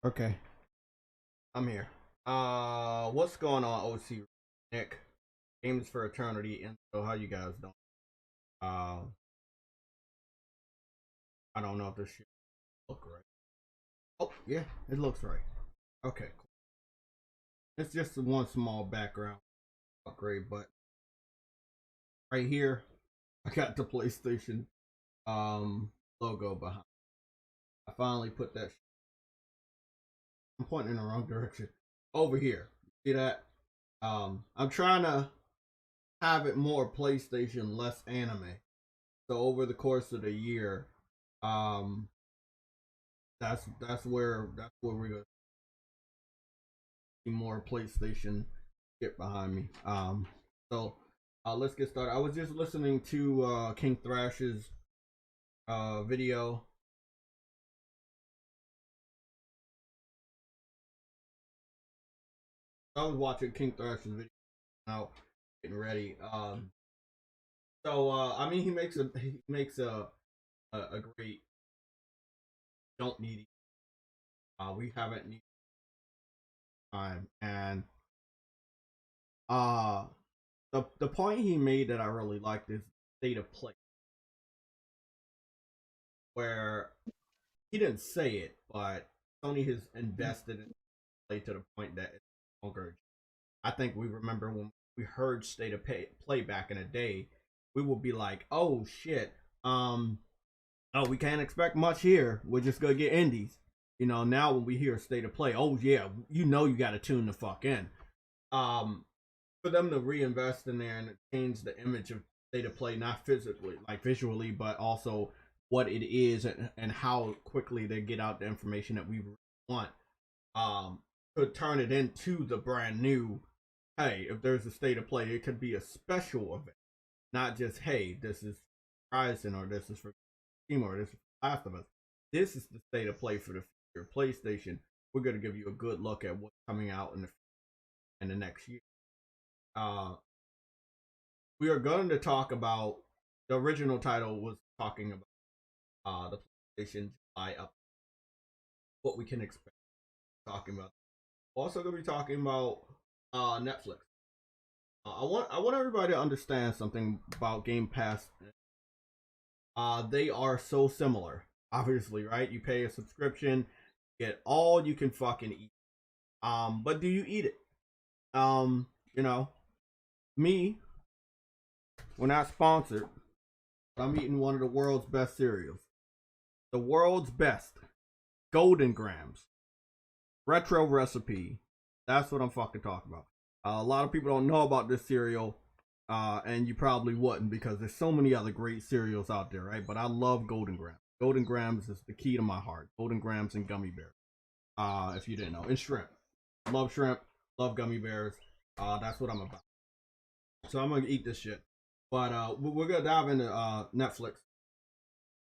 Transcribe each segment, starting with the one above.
Okay, I'm here. What's going on, OC Nick? Games for Eternity, and so how you guys doing? Uh, I don't know if this shit look right. Oh yeah, it looks right. Okay, cool. It's just one small background upgrade, but right here, I got the PlayStation logo behind. I finally put that. I'm pointing in the wrong direction. Over here, see that? I'm trying to have it more PlayStation, less anime. So over the course of the year, um, that's where we're gonna see more PlayStation shit behind me. So let's get started. I was just listening to King Thrash's video. I was watching King Thrash's video now, getting ready. I mean, he makes a great don't need. We haven't need time, and uh the point he made that I really liked is state of play, where he didn't say it, but Sony has invested in play to the point that it's no longer. I think we remember when we heard state of play back in the day, we would be like, "Oh shit, oh we can't expect much here. We're just gonna get indies." You know, now when we hear state of play, oh yeah, you know you got to tune the fuck in. Um, for them to reinvest in there and change the image of state of play, not physically, like visually, but also what it is and how quickly they get out the information that we want. Um, to turn it into the brand new. Hey, if there's a state of play, it could be a special event, not just hey, this is Horizon or this is for Steam or this is for Last of Us. This is the state of play for the future PlayStation. We're gonna give you a good look at what's coming out in the next year. Uh, we are going to talk about the original title was talking about the PlayStation July up, what we can expect. Talking about also going to be talking about Netflix. I want everybody to understand something about Game Pass. They are so similar. Obviously, right? You pay a subscription, get all you can fucking eat. But do you eat it? You know, me, we're not sponsored. I'm eating one of the world's best cereals. The world's best. Golden Grams. Retro recipe. That's what I'm fucking talking about. A lot of people don't know about this cereal, and you probably wouldn't because there's so many other great cereals out there, right? But I love Golden Grams. Golden Grams is the key to my heart. Golden Grams and gummy bears. If you didn't know, and shrimp. Love shrimp. Love gummy bears. That's what I'm about. So I'm gonna eat this shit. But we're gonna dive into Netflix.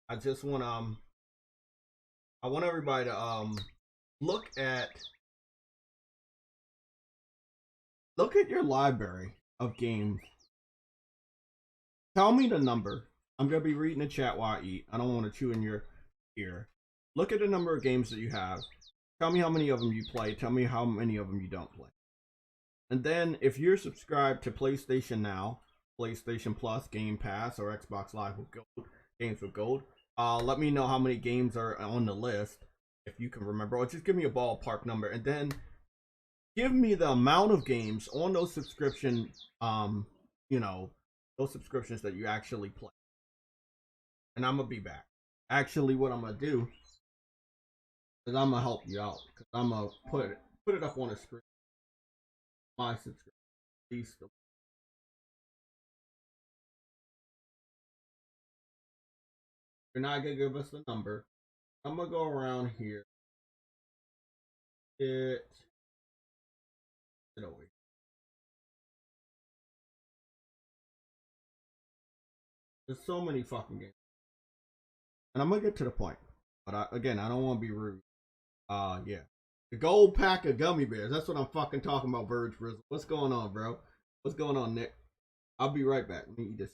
I just want I want everybody to look at look at your library of games. Tell me the number. I'm gonna be reading the chat while I eat. I don't want to chew in your ear. Look at the number of games that you have. Tell me how many of them you play. Tell me how many of them you don't play. And then if you're subscribed to PlayStation Now, PlayStation Plus, Game Pass, or Xbox Live with Gold, Games with Gold, let me know how many games are on the list if you can remember, or just give me a ballpark number, and then give me the amount of games on those subscription, you know, those subscriptions that you actually play. And I'm gonna be back. Actually, what I'm gonna do is I'm gonna help you out because I'm gonna put it up on the screen. My subscription. You're not gonna give us the number. I'm gonna go around here. It over. There's so many fucking games, and I'm gonna get to the point. But again, I don't want to be rude. Yeah, the gold pack of gummy bears. That's what I'm fucking talking about. Verge Frizzle. What's going on, bro? What's going on, Nick? I'll be right back. Let me eat this.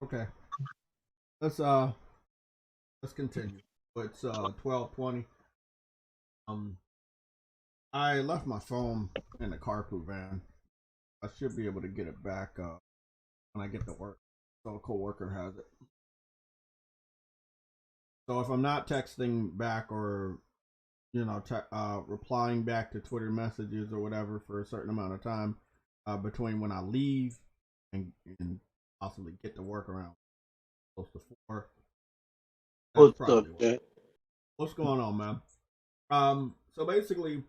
Okay, let's let's continue. It's 12:20. Um, I left my phone in the carpool van. I should be able to get it back when I get to work. So a coworker has it. So if I'm not texting back or replying back to Twitter messages or whatever for a certain amount of time between when I leave and possibly get to work around close to 4, that's What's probably up, what. Jack? What's going on, man? So basically,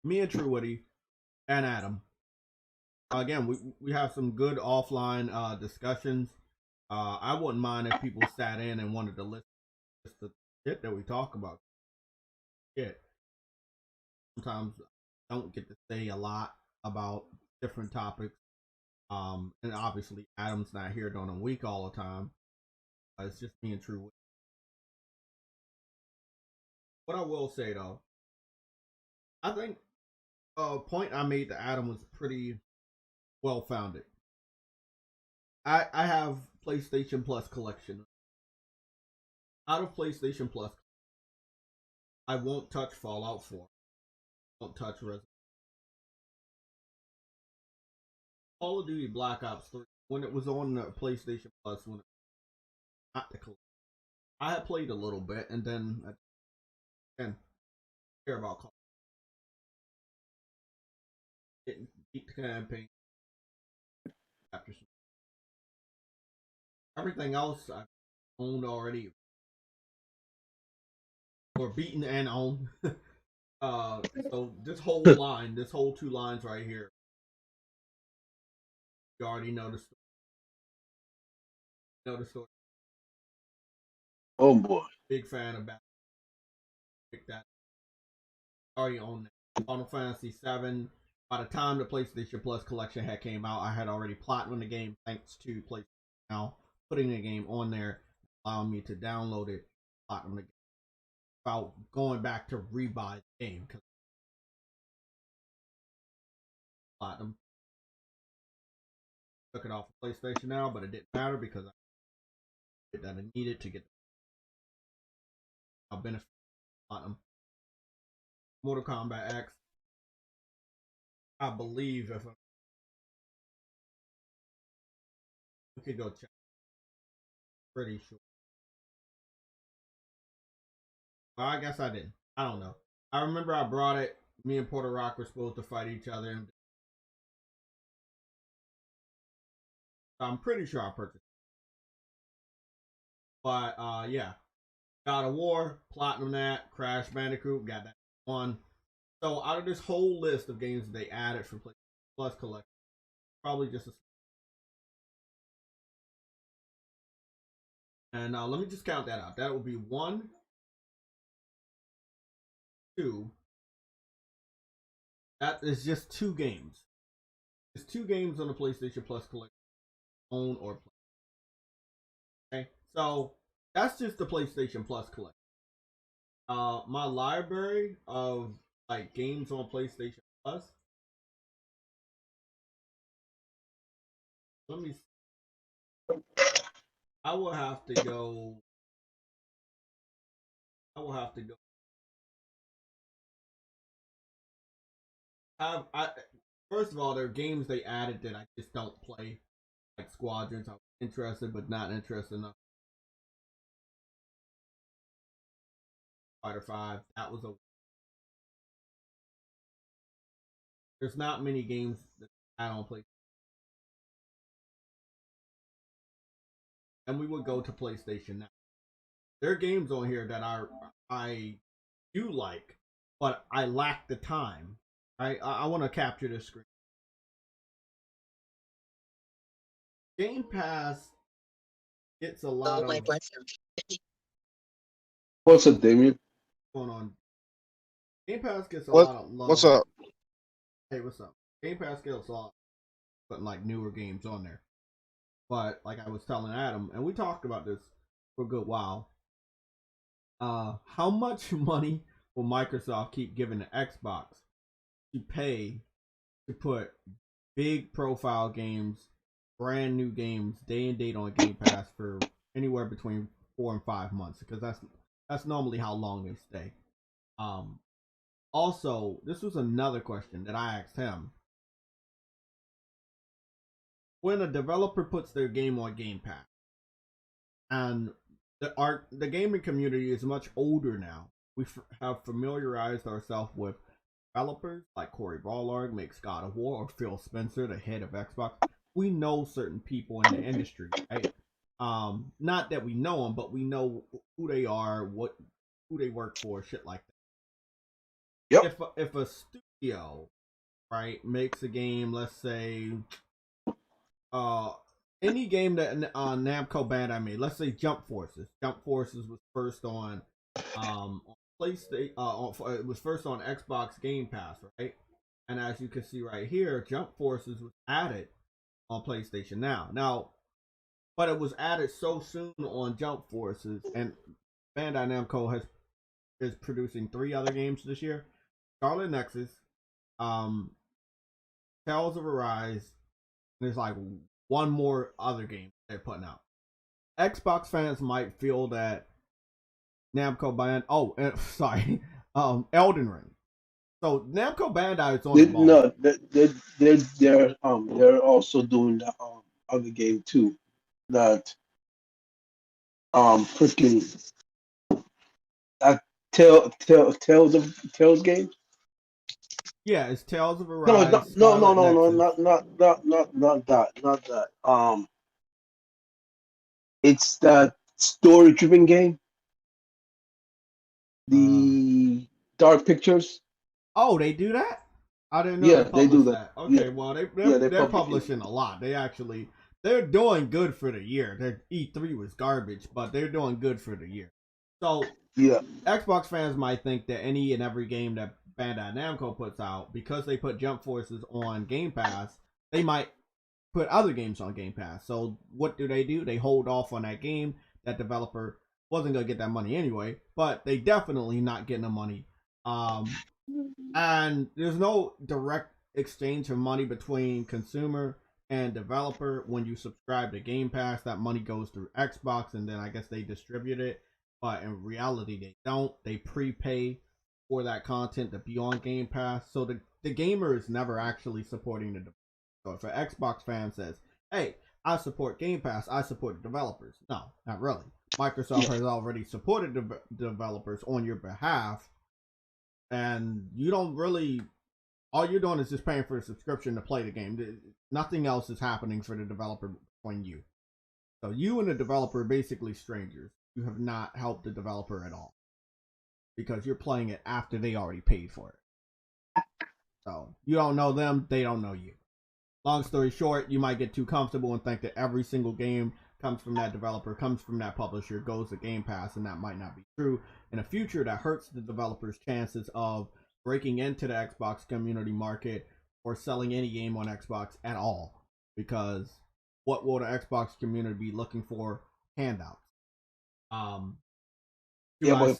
me and True Woody and Adam. Again, we have some good offline discussions. I wouldn't mind if people sat in and wanted to listen to the shit that we talk about. Shit. Sometimes I don't get to say a lot about different topics. And obviously Adam's not here during the week all the time. It's just me and True. What I will say though, I think a point I made to Adam was pretty well founded. I have PlayStation Plus collection. Out of PlayStation Plus, I won't touch Fallout 4. Won't touch Resident Call of Duty Black Ops 3 when it was on the PlayStation Plus. When it, not the collection, I had played a little bit, and then I didn't care about Call. Didn't beat the campaign after some. Everything else I owned already or beaten and owned. So this whole 2 lines right here, you already know the story. You know the story. Oh boy. Big fan of Batman. Pick that. Already owned that. Final Fantasy 7. By the time the PlayStation Plus collection had came out, I had already platinumed the game thanks to PlayStation Now putting the game on there, allowing me to download it, platinum the game without going back to rebuy the game because platinum took it off of PlayStation Now, but it didn't matter because I did that I needed to get a benefit of platinum. Mortal Kombat X, I believe if we could go check, pretty sure. Well, I guess I didn't. I don't know. I remember I brought it. Me and Porter Rock were supposed to fight each other, and I'm pretty sure I purchased it. But yeah, God of War, Platinum that, Crash Bandicoot, got that one. So out of this whole list of games that they added for PlayStation Plus collection, probably just a And let me just count that out. That would be 1, 2. That is just 2 games. It's 2 games on the PlayStation Plus collection, own or play. Okay, so that's just the PlayStation Plus collection. My library of like games on PlayStation Plus. Let me. I will have to go. I will have to go. First of all, there are games they added that I just don't play, like Squadrons. I was interested, but not interested enough. Fighter 5. That was a. There's not many games that I don't play. And we would go to PlayStation now. There are games on here that I do like, but I lack the time. I want to capture the screen. Game Pass gets a lot of What's up, Damien? going on. Game Pass gets a What? lot of love. What's up? Hey, what's up? Game Pass gets a lot, putting like newer games on there. But like I was telling Adam, and we talked about this for a good while. How much money will Microsoft keep giving the Xbox to pay to put big profile games, brand new games, day and date on Game Pass for anywhere between 4 and 5 months? Because that's normally how long they stay. Also, this was another question that I asked him. When a developer puts their game on Game Pass, and the gaming community is much older now, we have familiarized ourselves with developers like Cory Barlog makes God of War, or Phil Spencer, the head of Xbox. We know certain people in the industry, right? Not that we know them, but we know who they are, who they work for, shit like that. Yep. If a studio, right, makes a game, let's say, any game that Namco Bandai made, let's say Jump Forces. Jump Forces was first on PlayStation. It was first on Xbox Game Pass, right? And as you can see right here, Jump Forces was added on PlayStation Now, but it was added so soon on Jump Forces, and Bandai Namco is producing 3 other games this year: Scarlet Nexus, Tales of Arise. There's like one more other game they're putting out. Xbox fans might feel that Namco Bandai. Oh, sorry, Elden Ring. So Namco Bandai is on the ball. No, they're also doing the other game too. That freaking that Tales game. Yeah, it's Tales of No, Arise. no, Scarlet no, Nexus. not that. It's that story-driven game. The Dark Pictures. Oh, they do that? I didn't know Yeah, they they do published that. that. Okay, Yeah, well they they're publish it. publishing a lot. They're doing good for the year. Their E3 was garbage, but they're doing good for the year. So Yeah, Xbox fans might think that any and every game that Bandai Namco puts out, because they put Jump Forces on Game Pass, they might put other games on Game Pass. So what do? They hold off on that game. That developer wasn't gonna get that money anyway, but they definitely not getting the money. And there's no direct exchange of money between consumer and developer. When you subscribe to Game Pass, that money goes through Xbox, and then I guess they distribute it. But in reality, they don't. They prepay for that content to be on Game Pass. So the gamer is never actually supporting the developer. So if an Xbox fan says, hey, I support Game Pass, I support the developers. No, not really. Microsoft has already supported the developers on your behalf, and you don't really. All you're doing is just paying for a subscription to play the game. Nothing else is happening for the developer between you. So you and the developer are basically strangers. You have not helped the developer at all, because you're playing it after they already paid for it. So you don't know them, they don't know you. Long story short, you might get too comfortable and think that every single game comes from that developer, comes from that publisher, goes to Game Pass, and that might not be true. In the future, that hurts the developer's chances of breaking into the Xbox community market or selling any game on Xbox at all. Because what will the Xbox community be looking for? Handouts. Yeah, but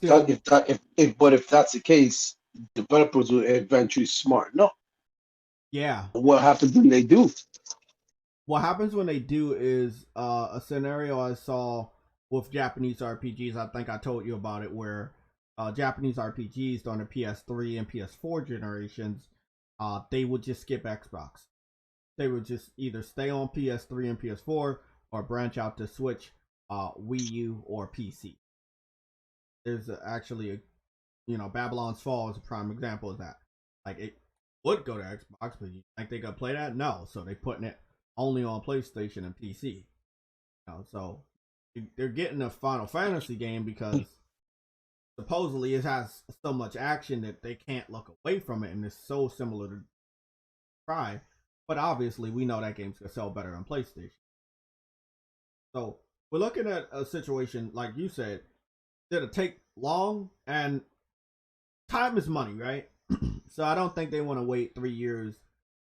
if that's the case, developers will eventually smarten up. Yeah. What happens when they do? What happens when they do is a scenario I saw with Japanese RPGs. I think I told you about it, where Japanese RPGs on the PS3 and PS4 generations, they would just skip Xbox. They would just either stay on PS3 and PS4 or branch out to Switch, Wii U, or PC. There's actually Babylon's Fall is a prime example of that. Like, it would go to Xbox, but you think they gonna play that? No, so they putting it only on PlayStation and PC. So they're getting a Final Fantasy game because supposedly it has so much action that they can't look away from it, and it's so similar to Prime. But obviously, we know that game's gonna sell better on PlayStation. So we're looking at a situation like you said. It'll take long, and time is money, right? So I don't think they want to wait 3 years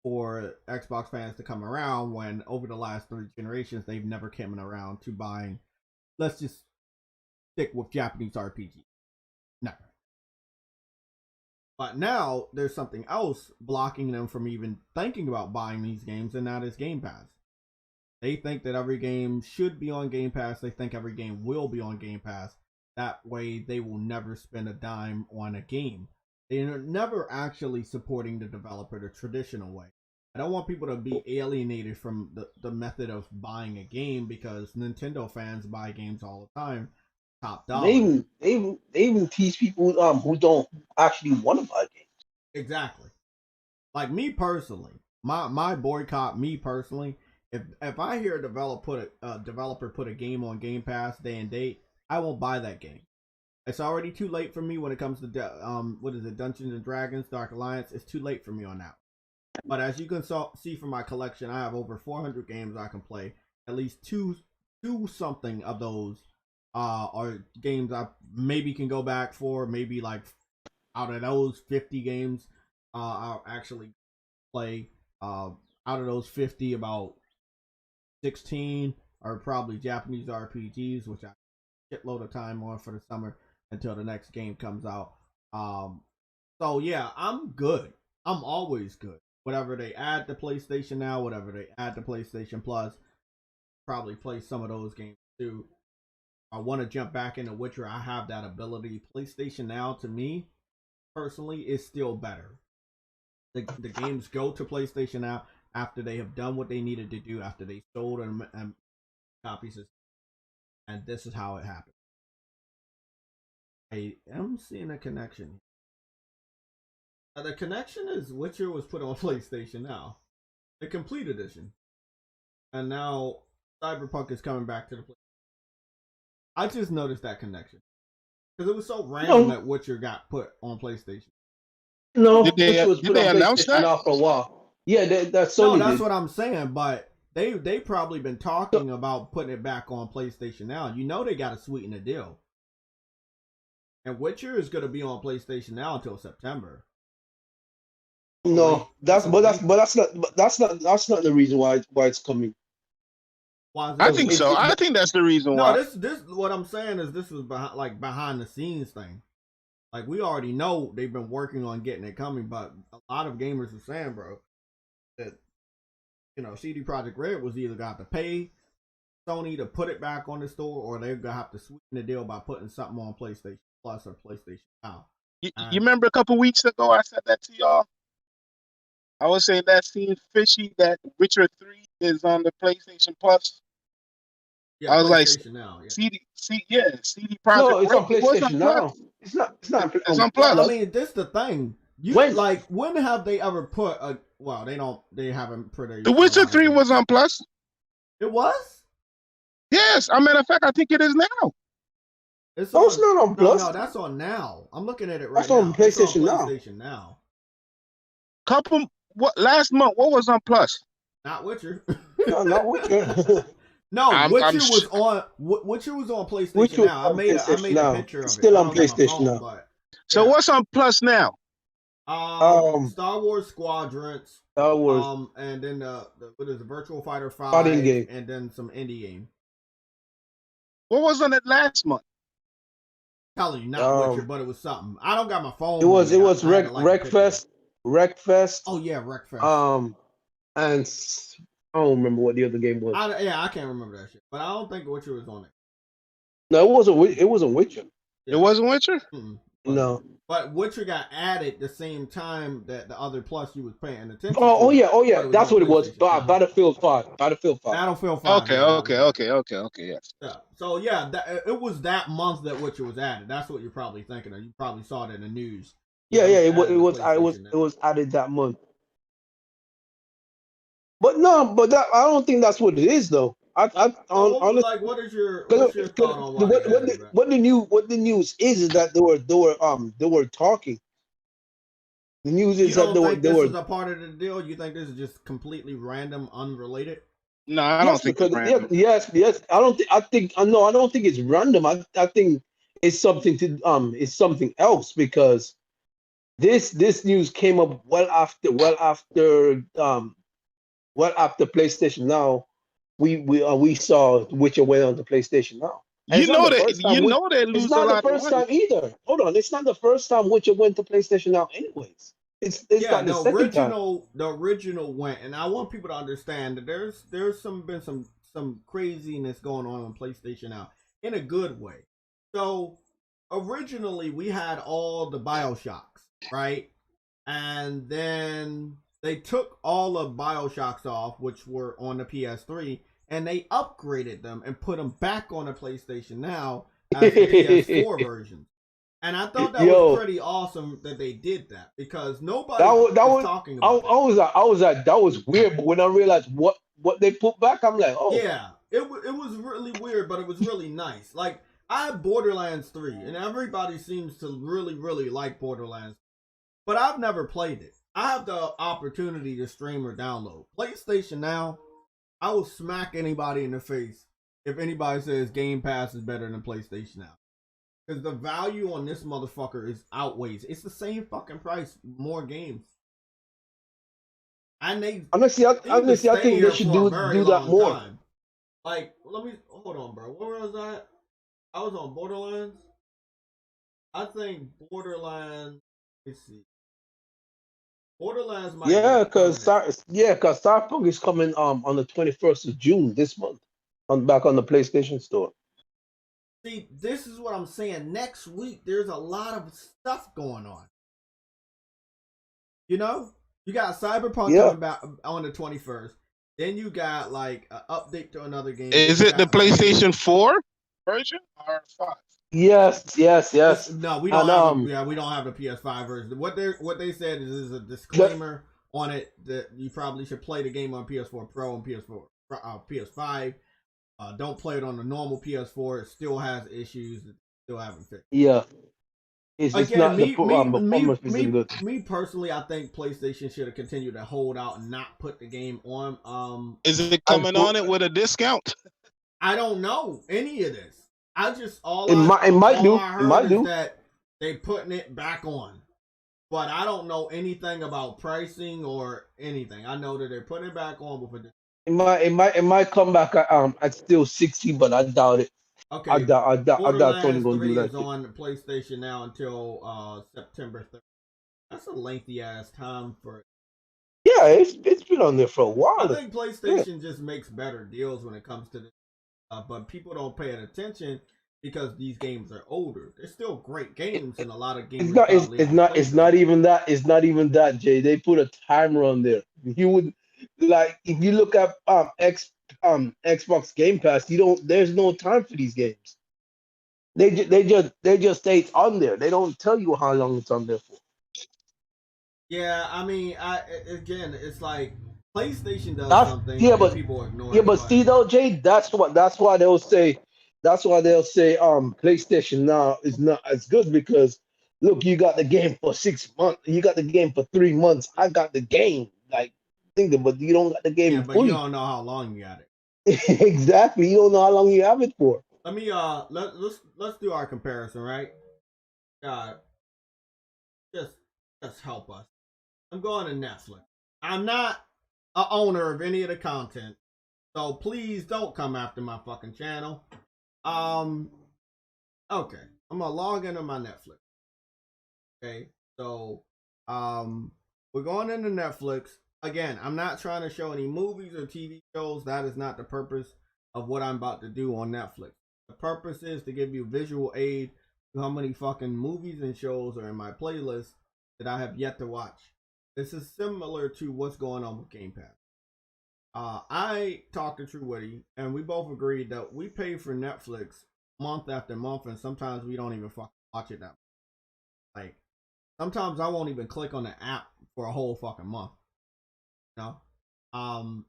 for Xbox fans to come around when over the last 3 generations they've never come around to buying. Let's just stick with Japanese RPG. Never. But now there's something else blocking them from even thinking about buying these games, and that is Game Pass. They think that every game should be on Game Pass. They think every game will be on Game Pass. That way they will never spend a dime on a game. They're never actually supporting the developer the traditional way. I don't want people to be alienated from the method of buying a game, because Nintendo fans buy games all the time, top dollar. They even teach people who don't actually want to buy games. Exactly. Like me personally, my boycott, me personally, if I hear a developer put a game on Game Pass day and date, I won't buy that game. It's already too late for me when it comes to Dungeons and Dragons Dark Alliance. It's too late for me on that. But as you can see from my collection, I have over 400 games I can play. At least two something of those are games I maybe can go back for. Maybe like out of those 50 games, I'll actually play. Out of those 50, about 16 are probably Japanese RPGs, which I shitload of time on for the summer until the next game comes out. So yeah, I'm good. I'm always good. Whatever they add to PlayStation Now, whatever they add to PlayStation Plus, probably play some of those games too. I want to jump back into Witcher. I have that ability. PlayStation Now, to me personally, is still better. The games go to PlayStation Now after they have done what they needed to do, after they sold and copies, and this is how it happened. I am seeing a connection. The connection is Witcher was put on PlayStation Now, the complete edition, and now Cyberpunk is coming back to the PlayStation. I just noticed that connection because it was so random that Witcher got put on PlayStation. No, Did Witcher was put they on announce PlayStation that? Now for a while. Yeah, that's Sony. No, that's did. what I'm saying. But they probably been talking about putting it back on PlayStation Now. You know they got to sweeten the deal. And Witcher is going to be on PlayStation Now until September. No, that's not the reason why it's coming. Why is I it? think so. I think that's the reason No, why. this what I'm saying is this is behind the scenes thing. Like, we already know they've been working on getting it coming, but a lot of gamers are saying, bro, that CD Projekt Red was either got to pay Sony to put it back on the store, or they're gonna have to sweeten the deal by putting something on PlayStation Plus or PlayStation Now. You remember a couple weeks ago I said that to y'all? I was saying that seems fishy that Witcher 3 is on the PlayStation Plus. Yeah, I was like, PlayStation Now. Yeah. CD Projekt No, it's Red on PlayStation Now. It's not. It's on Plus. I mean, this the thing. When have they ever put a? Well, they haven't put a. The Witcher 3 was on Plus. It was. Yes, as a matter of fact, I think it is now. It's not on Plus. No, that's on Now. I'm looking at it right that's now. On PlayStation Now. PlayStation Now. Last month? What was on Plus? Not Witcher. No, not Witcher. No, I'm Witcher sh- was on. Witcher was on Which PlayStation was Now. I on made PlayStation a now. picture It's of it. still I on don't got my PlayStation phone, now. but so yeah. what's on Plus now? Star Wars Squadrons. Star Wars And then what is it? Virtual Fighter fighting 5, game. and then some indie game. What was on it last month? Telling you, not Witcher, Um, but it was something. I don't got my phone it with was me. it was I had to like a picture. Wreckfest. Oh yeah, Wreckfest. And I don't remember what the other game was. I can't remember that shit, but I don't think Witcher was on it. No, it wasn't Witcher. It wasn't Witcher. No. But Witcher got added the same time that the other Plus you was paying attention to. Oh yeah. But That's on what it was. PlayStation. Battlefield 5. Battlefield 5. Battlefield 5. Okay, yeah, that was it. okay. Yes. Yeah. So yeah, it was that month that Witcher was added. That's what you're probably thinking of. You probably saw it in the news. Yeah, It was it was PlayStation it was added that month. But no, I don't think that's what it is though. Honestly, what's your thought on why they added it, bro? what the news is that they were talking. The news You is that don't think they this were is a part of the deal? You think this is just completely random, unrelated? No, I don't think it's random. yes. I don't think. No, I don't think it's random. I think it's something it's something else because this news came up well after PlayStation Now. We saw Witcher went on to PlayStation Now. And You it's not know the that first time. they It's lose a not the lot of first money. time either. Hold on, it's not the first time Witcher went to PlayStation Now. Anyways, it's not the second time. The original went, and I want people to understand that there's been some craziness going on PlayStation Now in a good way. So originally we had all the BioShocks, right? And then they took all of BioShocks off, which were on the PS3, and they upgraded them and put them back on the PlayStation Now as the PS4 version. And I thought that was pretty awesome that they did that because nobody was talking about it. I was like, that was weird. But when I realized what they put back, I'm like, oh yeah, it was really weird, but it was really nice. Like I have Borderlands 3, and everybody seems to really like Borderlands, but I've never played it. I have the opportunity to stream or download PlayStation Now. I will smack anybody in the face if anybody says Game Pass is better than PlayStation Now. Because the value on this motherfucker is outweighs. It's the same fucking price, more games. And they honestly, I think they should do that more. Time. Like, let me hold on, bro. Where was I? I was on Borderlands. I think Borderlands. Let's see. Borderlands might. Because Cyberpunk is coming on the 21st of June this month, back on the PlayStation Store. See, this is what I'm saying. Next week, there's a lot of stuff going on. You know, you got Cyberpunk coming back on the 21st. Then you got like an update to another game. Is it the PlayStation 4 version or 5? Yes. No, we don't have. We don't have the PS5 version. What they said is a disclaimer on it that you probably should play the game on PS4 Pro and PS5. Don't play it on the normal PS4. It still has issues that still haven't fixed. Yeah. It's Again, not me personally, I think PlayStation should have continued to hold out and not put the game on. Is it coming on it with a discount? I don't know any of this. I just it might do that they putting it back on, but I don't know anything about pricing or anything. I know that they're putting it back on with a. It might come back at still 60, but I doubt it. Okay, I doubt Tony gonna 3 do that. is on PlayStation Now until September 3rd. That's a lengthy ass time for it. Yeah, it's been on there for a while. I think PlayStation just makes better deals when it comes to this, but people don't pay attention because these games are older. They're still great games, and a lot of games. It's not even that. It's not even that, Jay. They put a timer on there. You would like if you look at Xbox Game Pass, there's no time for these games. They just say it's on there. They don't tell you how long it's on there for. Yeah, I mean, it's like PlayStation does something. People ignore. Yeah, but see though, Jay, that's why they'll say PlayStation Now is not as good because look, you got the game for 6 months, you got the game for 3 months. I got the game, like but you don't got the game but fully. you don't know how long you got it. Exactly. You don't know how long you have it for. Let me let's do our comparison, right? God, just just help us. I'm going to Netflix. I'm not a owner of any of the content, so please don't come after my fucking channel. Okay, I'm gonna log into my Netflix. Okay, so we're going into Netflix again. I'm not trying to show any movies or TV shows. That is not the purpose of what I'm about to do on Netflix. The purpose is to give you visual aid to how many fucking movies and shows are in my playlist that I have yet to watch. This is similar to what's going on with Game Pass. I talked to True Witty, and we both agreed that we pay for Netflix month after month, and sometimes we don't even fucking watch it that much. Like, sometimes I won't even click on the app for a whole fucking month. You know?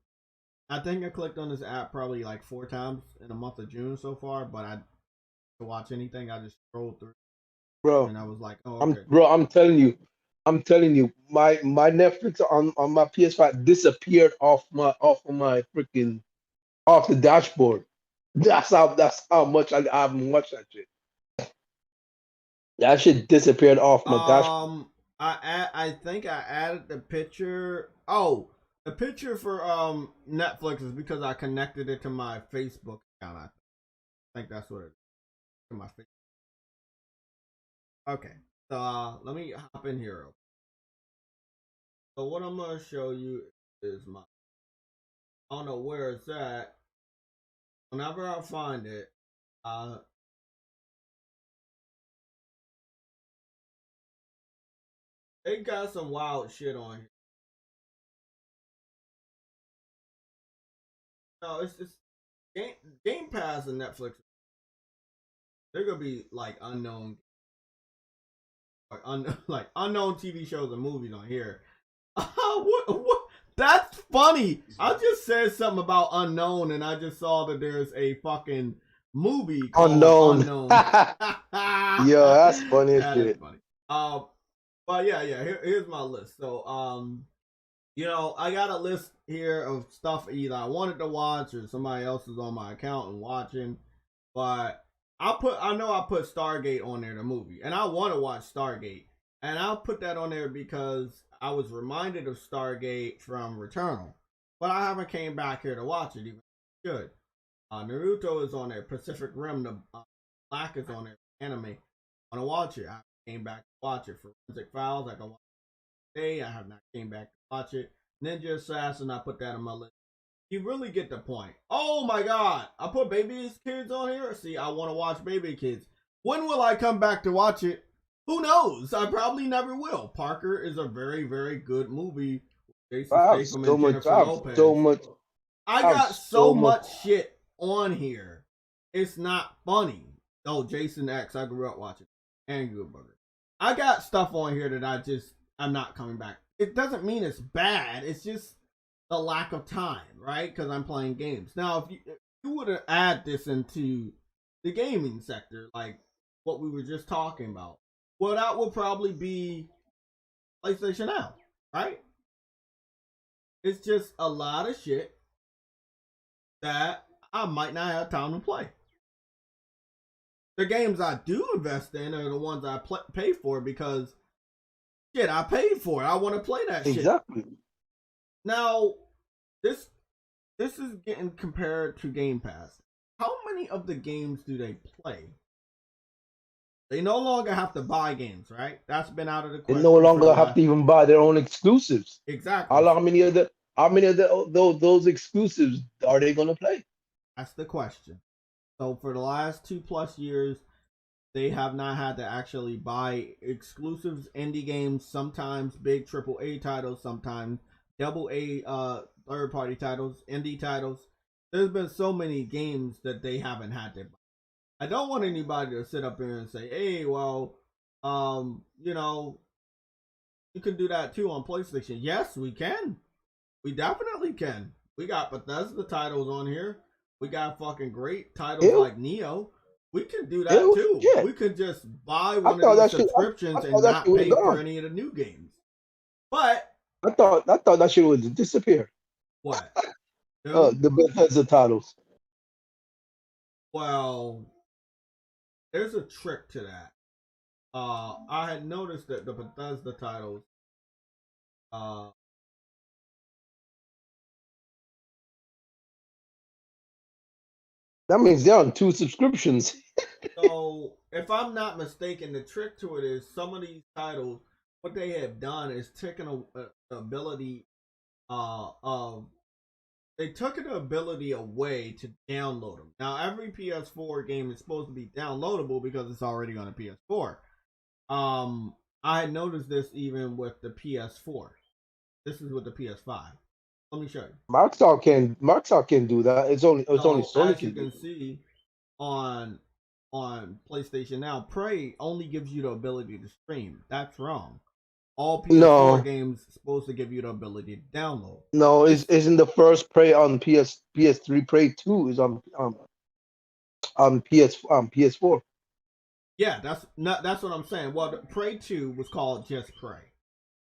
I think I clicked on this app probably like 4 times in the month of June so far, but I to watch anything, I just scrolled through Bro, and I was like, oh okay. I'm telling you, my Netflix on my PS5 disappeared off of my freaking off the dashboard. That's how much I haven't watched that shit. That shit disappeared off my dashboard. I think I added the picture. Oh, the picture for Netflix is because I connected it to my Facebook account. I think that's what it is. To my Facebook. Okay, so let me hop in here. So what I'm gonna show you is my. I don't know where it's at. Whenever I find it, uh, they got some wild shit on here. No, it's Game Pass and Netflix. They're gonna be like unknown, like unknown TV shows and movies on here. What? That's funny. I just said something about unknown, and I just saw that there's a fucking movie called Unknown. Unknown. Yo, that's funny as That is shit. funny. But yeah. Here's my list. So I got a list here of stuff either I wanted to watch or somebody else is on my account and watching. But I know I put Stargate on there, the movie, and I want to watch Stargate, and I'll put that on there because I was reminded of Stargate from Returnal, but I haven't came back here to watch it. Even good. Naruto is on there. Pacific Rim, the Black is on there. Anime. I want to watch it. I came back to watch it. Forensic Files, I can watch it today. I have not came back to watch it. Ninja Assassin, I put that on my list. You really get the point. Oh my god, I put Baby Kids on here. See, I want to watch Baby Kids. When will I come back to watch it? Who knows? I probably never will. Parker is a very, very good movie. Jason Statham and Jennifer Lopez. I got so much shit on here. It's not funny. Oh, Jason X, I grew up watching. And Good Burger. I got stuff on here that I'm not coming back. It doesn't mean it's bad. It's just the lack of time, right? Because I'm playing games. Now, if you were to add this into the gaming sector, like what we were just talking about, well, that would probably be PlayStation Now, right? It's just a lot of shit that I might not have time to play. The games I do invest in are the ones I pay for because, shit, I paid for it. I want to play that shit. Exactly. Now, this is getting compared to Game Pass. How many of the games do they play? They no longer have to buy games, right? That's been out of the question. They no longer have to even buy their own exclusives. Exactly. How many of those exclusives are they gonna play? That's the question. So for the last 2+ years, they have not had to actually buy exclusives, indie games, sometimes big AAA titles, sometimes AA third-party titles, indie titles. There's been so many games that they haven't had to buy. I don't want anybody to sit up here and say, hey, well, you can do that too on PlayStation. Yes, we can. We definitely can. We got Bethesda titles on here. We got fucking great titles like Neo. We can do that too. Yeah. We could just buy one of these subscriptions and not pay for any of the new games. But I thought that shit would disappear. What? No, The Bethesda titles. well, there's a trick to that. I had noticed that the Bethesda titles, uh, That means they're on 2 subscriptions. so if I'm not mistaken, the trick to it is some of these titles, what they have done is taken a ability, of they took the ability away to download them. Now every PS4 game is supposed to be downloadable because it's already on a PS4. I had noticed this even with the PS4. This is with the PS5. Let me show you. Microsoft can do that. It's only So Sony as you can do can it. see on PlayStation Now, Prey only gives you the ability to stream. That's wrong. All PS4 No, games supposed to give you the ability to download. no, It's isn't the first Prey on PS3, Prey 2 is on PS4. yeah, that's what I'm saying. Well, Prey 2 was called just Prey.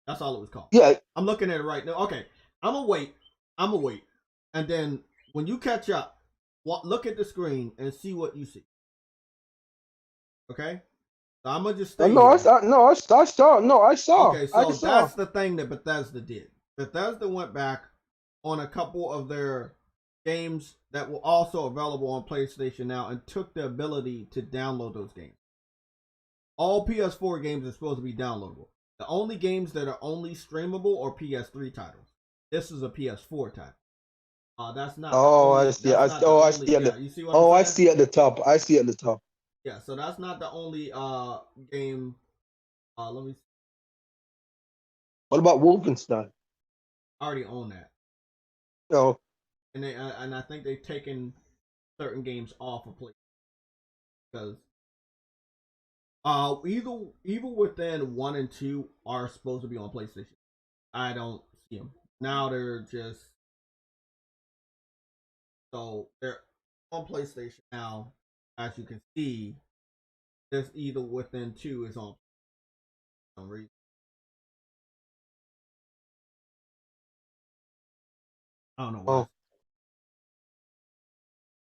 That's all it was called. Yeah, I'm looking at it right now. Okay, I'm gonna wait. And then when you catch up, look at the screen and see what you see. Okay, so I'm gonna just stay no, here. I saw. No, Okay, I so saw. that's the thing that Bethesda did. Bethesda went back on a couple of their games that were also available on PlayStation Now and took the ability to download those games. All PS4 games are supposed to be downloadable. The only games that are only streamable are PS3 titles. This is a PS4 title. That's not the Oh, I only. see. That's not the I only. see at Yeah, the. you see what I'm Oh, I saying? see at the top. I see at the top. Yeah, so that's not the only game. Let me. See. What about Wolfenstein? I already own that, Oh, and I think they've taken certain games off of play because Evil Within 1 and 2 are supposed to be on PlayStation. I don't see them now. They're just so they're on PlayStation now. As you can see, this Evil Within 2 is on some reason. I don't know why. oh,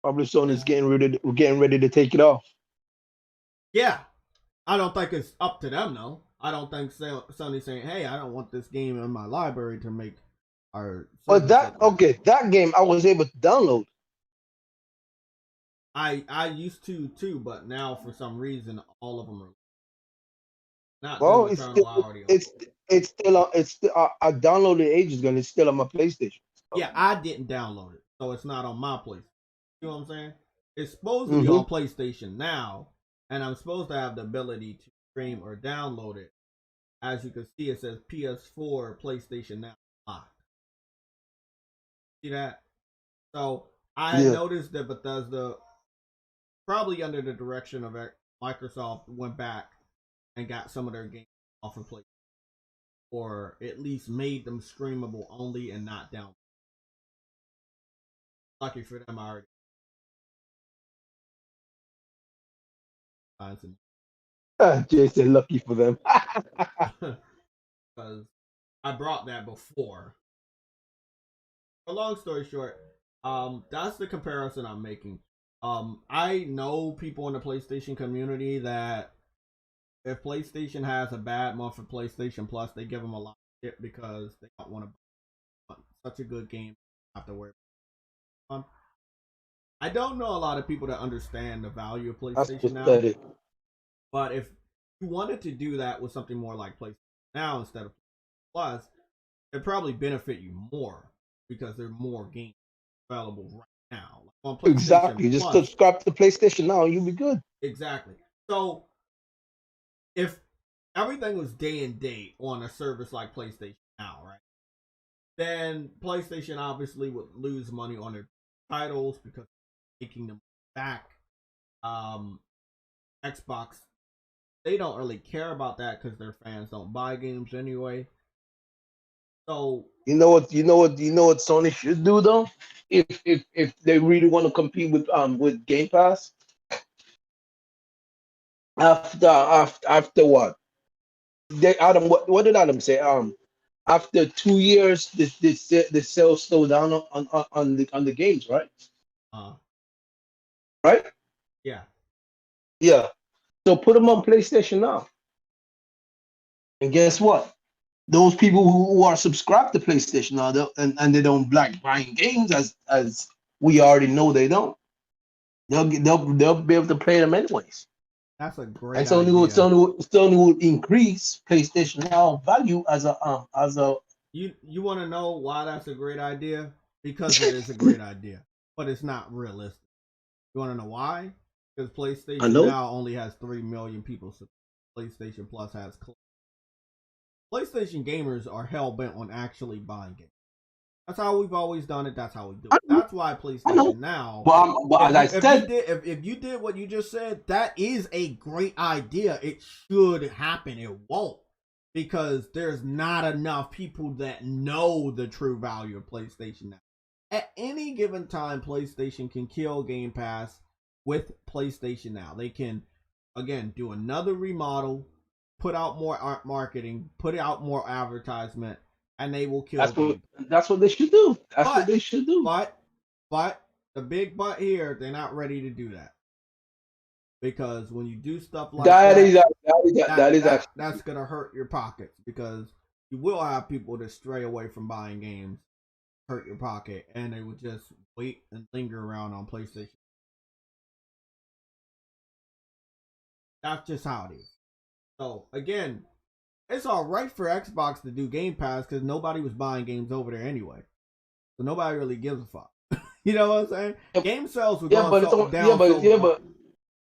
probably Sony's It's, getting ready to take it off. yeah, I don't think it's up to them though. I don't think Sony's saying, "Hey, I don't want this game in my library to make our But service look bad." that game I was able to download. I used to too, but now for some reason all of them are not Doom Well, it's Eternal. still I already own. it's still I downloaded it ages ago and it's still on my PlayStation. So. Yeah, I didn't download it, so it's not on my place. You know what I'm saying? It's supposed to be Mm-hmm. on PlayStation Now, and I'm supposed to have the ability to stream or download it. As you can see, it says PS4, PlayStation Now locked. See that? So I had Yeah. noticed that Bethesda, probably under the direction of Microsoft, went back and got some of their games off of PlayStation, or at least made them streamable only and not down. Lucky for them, I already find some Jason, lucky for them. because I brought that before. But long story short, that's the comparison I'm making. I know people in the PlayStation community that if PlayStation has a bad month for PlayStation Plus, they give them a lot of shit because they don't want to buy such a good game. Have to worry. I don't know a lot of people that understand the value of That's PlayStation Now, pathetic. but if you wanted to do that with something more like PlayStation Now instead of Plus, it'd probably benefit you more because there are more games available right now. Like on PlayStation Exactly. Just Plus, subscribe to PlayStation Now, you'll be good. exactly. So if everything was day and date on a service like PlayStation Now, right? Then PlayStation obviously would lose money on their titles because making them back. Xbox, they don't really care about that because their fans don't buy games anyway. So You know what Sony should do though? If they really want to compete with Game Pass, after what? What did Adam say? after 2 years, the sales slow down on the games, right? Uh, Right? yeah. Yeah. So put them on PlayStation now, and guess what? Those people who are subscribed to PlayStation now, and they don't like buying games as we already know they don't. They'll be able to play them anyways. That's a And great Sony idea. would increase PlayStation Now value as a You want to know why that's a great idea? Because it is a great idea, but it's not realistic. You want to know why? Because I PlayStation know. Now only has 3 million people. So PlayStation Plus has. PlayStation gamers are hell bent on actually buying games. That's how we've always done it. That's how we do I it. know. That's why I know. PlayStation Now. But as I said, If you did what you just said, that is a great idea. It should happen. It won't, because there's not enough people that know the true value of PlayStation Now. At any given time, PlayStation can kill Game Pass with PlayStation Now. They can, again, do another remodel, put out more marketing, put out more advertisement, and they will kill Game Pass. that's what they should do. That's what But, they should do. but the big but here, they're not ready to do that, because when you do stuff like that's gonna hurt your pockets, because you will have people that stray away from buying games, hurt your pocket, and they would just wait and linger around on PlayStation. That's just how it is. So again, it's all right for Xbox to do Game Pass because nobody was buying games over there anyway, so nobody really gives a fuck. You know what I'm saying? Game sales were going down. But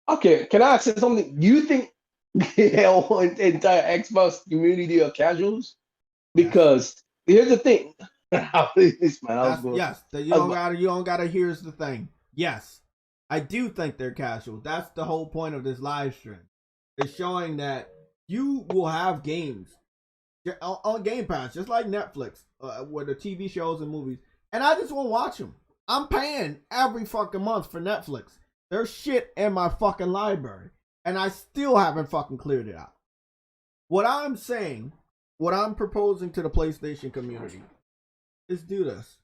okay. Can I ask you something? Do you think the whole entire Xbox community are casuals? Because here's the thing. You don't gotta. Here's the thing. Yes, I do think they're casual. That's the whole point of this live stream. It's showing that you will have games on Game Pass, just like Netflix, with the TV shows and movies, and I just won't watch them. I'm paying every fucking month for Netflix. There's shit in my fucking library, and I still haven't fucking cleared it out. What I'm saying, what I'm proposing to the PlayStation community is do this.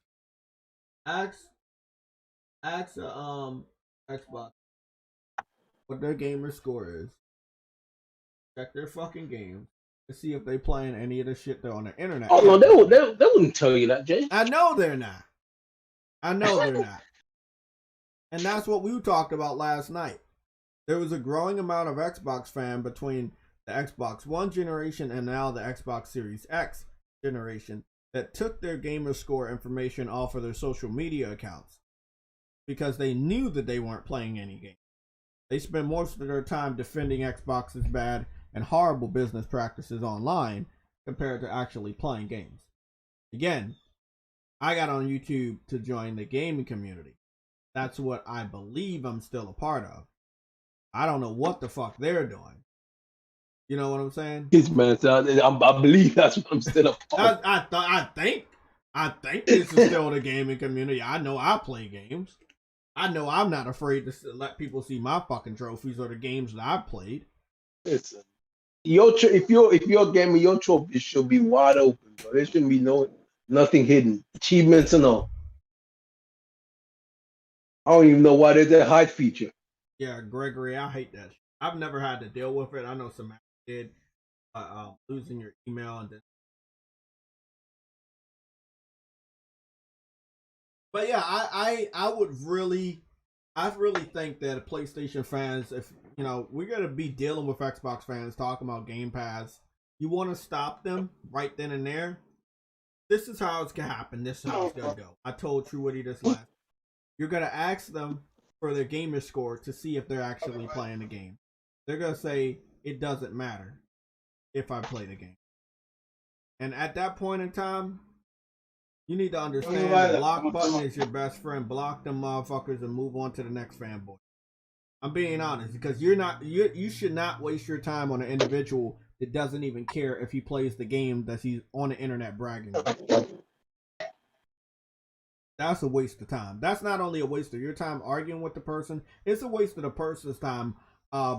Ask Xbox what their gamer score is. Check their fucking games to see if they playing any of the shit they're on the internet. Oh no, they wouldn't tell you that, Jay. I know they're not. And that's what we talked about last night. There was a growing amount of Xbox fan between the Xbox One generation and now the Xbox Series X generation that took their gamer score information off of their social media accounts because they knew that they weren't playing any games. They spend most of their time defending Xbox's bad and horrible business practices online compared to actually playing games. Again, I got on YouTube to join the gaming community. That's what I believe I'm still a part of. I don't know what the fuck they're doing. You know what I'm saying? This man, I believe that's what I'm still a part of. I think this is still the gaming community. I know I play games. I know I'm not afraid to let people see my fucking trophies or the games that I've played. Listen, if you're a gamer, your trophies should be wide open, bro. There shouldn't be nothing hidden. Achievements and all. I don't even know why there's that hide feature. Yeah, Gregory, I hate that. I've never had to deal with it. I know some did. Losing your email and then. But yeah, I really think that PlayStation fans, if you know, we're gonna be dealing with Xbox fans talking about Game Pass. You want to stop them right then and there. This is how it's gonna happen. This is how it's gonna go. I told True Witty this last. You're gonna ask them for their gamer score to see if they're actually playing the game. They're gonna say it doesn't matter if I play the game. And at that point in time, you need to understand the block button is your best friend. Block them motherfuckers and move on to the next fanboy. I'm being honest, because you should not waste your time on an individual that doesn't even care if he plays the game that he's on the internet bragging about. That's a waste of time. That's not only a waste of your time arguing with the person, it's a waste of the person's time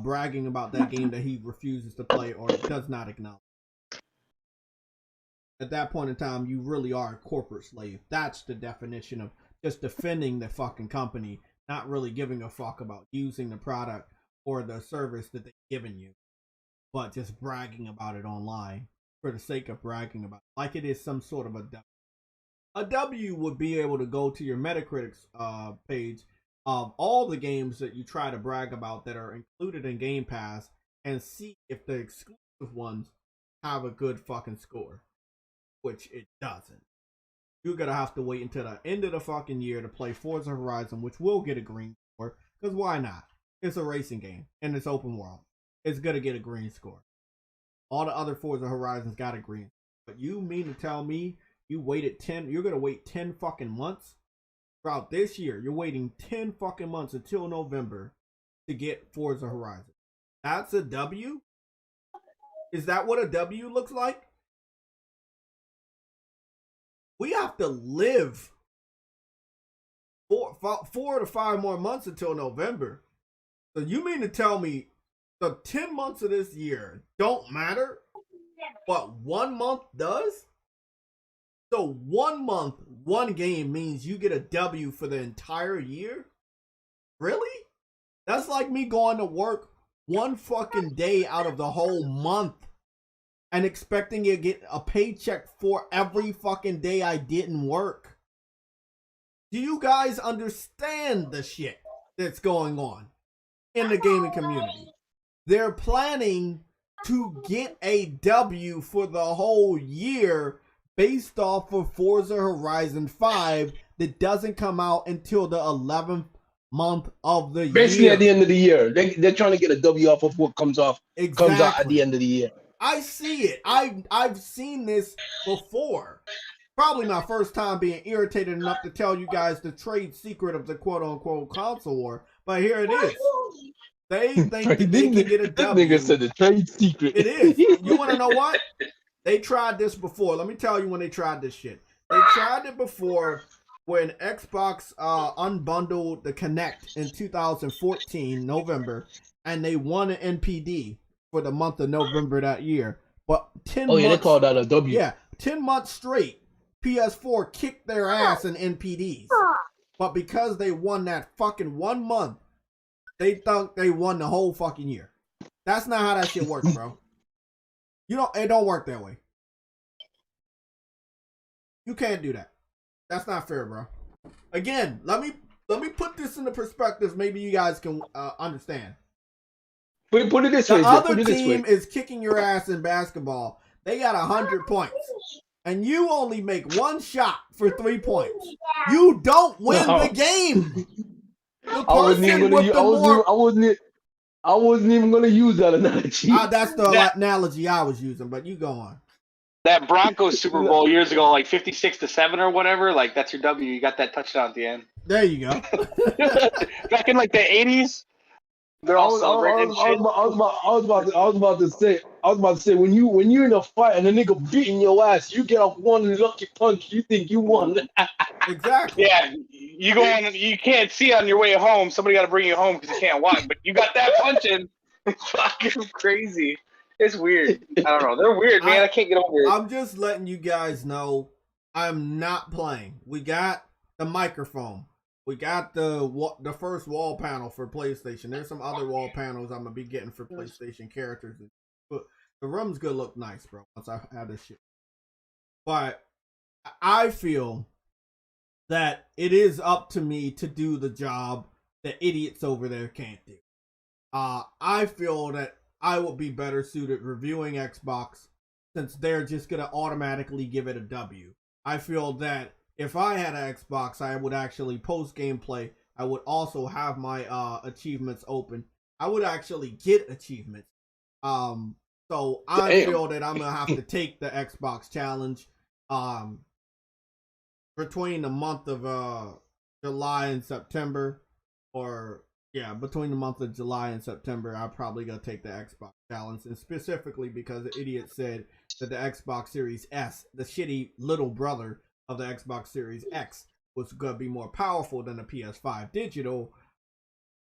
bragging about that game that he refuses to play or does not acknowledge. at that point in time, you really are a corporate slave. That's the definition of just defending the fucking company, not really giving a fuck about using the product or the service that they've given you, but just bragging about it online for the sake of bragging about it, like it is some sort of a W. A W would be able to go to your Metacritic page of all the games that you try to brag about that are included in Game Pass and see if the exclusive ones have a good fucking score, which it doesn't. You're gonna have to wait until the end of the fucking year to play Forza Horizon, which will get a green score, because why not? It's a racing game and it's open world. It's gonna get a green score. All the other Forza Horizons got a green. But you mean to tell me you're gonna wait 10 fucking months? Throughout this year, you're waiting 10 fucking months until November to get Forza Horizon. That's a W? Is that what a W looks like? We have to live 4 to 5 more months until November. So you mean to tell me the 10 months of this year don't matter, but 1 month does? So 1 month, one game means you get a W for the entire year? Really? That's like me going to work one fucking day out of the whole month and expecting to get a paycheck for every fucking day I didn't work. Do you guys understand the shit that's going on in the gaming community? They're planning to get a W for the whole year based off of Forza Horizon 5 that doesn't come out until the 11th month of the Basically, year. at the end of the year, they're trying to get a W off of what comes out at the end of the year. I see it. I've seen this before. Probably my first time being irritated enough to tell you guys the trade secret of the quote-unquote console war, but here it is. They think that they can get a W. That nigga said the trade secret. It is. You want to know what? They tried this before. Let me tell you when they tried this shit. They tried it before when Xbox unbundled the Kinect in 2014, November, and they won an NPD for the month of November that year. But 10 months... they called that a W. Yeah, 10 months straight, PS4 kicked their ass in NPDs. But because they won that fucking 1 month, they thought they won the whole fucking year. That's not how that shit works, bro. It don't work that way. You can't do that. That's not fair, bro. Again, let me put this into perspective. Maybe you guys can understand. Put it this way. The other team is kicking your ass in basketball. They got 100 points. And you only make one shot for 3 points. You don't win the game. The I wasn't even gonna use that analogy. That's the analogy I was using, but you go on. That Broncos Super Bowl years ago, like 56-7 or whatever, like that's your W. You got that touchdown at the end. There you go. Back in like the 80s, they're all celebrating shit. I was about to say when you're in a fight and a nigga beating your ass, you get off one lucky punch, you think you won. Exactly. Yeah, you go on. You can't see on your way home. Somebody got to bring you home because you can't walk. But you got that punching. It's fucking crazy. It's weird. I don't know. They're weird, man. I can't get over it. I'm just letting you guys know I'm not playing. We got the microphone. We got the first wall panel for PlayStation. There's some other wall panels I'm gonna be getting for PlayStation characters. But the room's gonna look nice, bro, once I have this shit. But I feel that it is up to me to do the job that idiots over there can't do. I feel that I would be better suited reviewing Xbox since they're just going to automatically give it a W. I feel that if I had an Xbox, I would actually post gameplay. I would also have my achievements open. I would actually get achievements. So I feel that I'm going to have to take the Xbox challenge. Between the month of July and September, between the month of July and September, I'm probably gonna take the Xbox challenge, and specifically because the idiot said that the Xbox Series S, the shitty little brother of the Xbox Series X, was gonna be more powerful than the PS5 digital.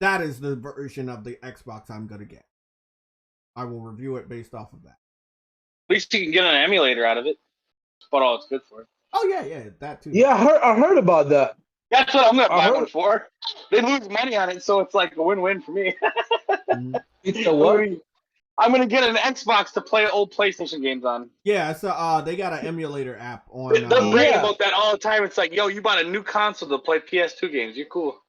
That is the version of the Xbox I'm gonna get. I will review it based off of that. At least you can get an emulator out of it. But all it's good for. Oh yeah, that too. Yeah, I heard about that. That's what I'm gonna buy heard- one for. They lose money on it, so it's like a win-win for me. It's a what? I'm gonna get an Xbox to play old PlayStation games on. Yeah, so they got an emulator app on. They're bragging Yeah. about that all the time. It's like, yo, you bought a new console to play PS2 games. You're cool.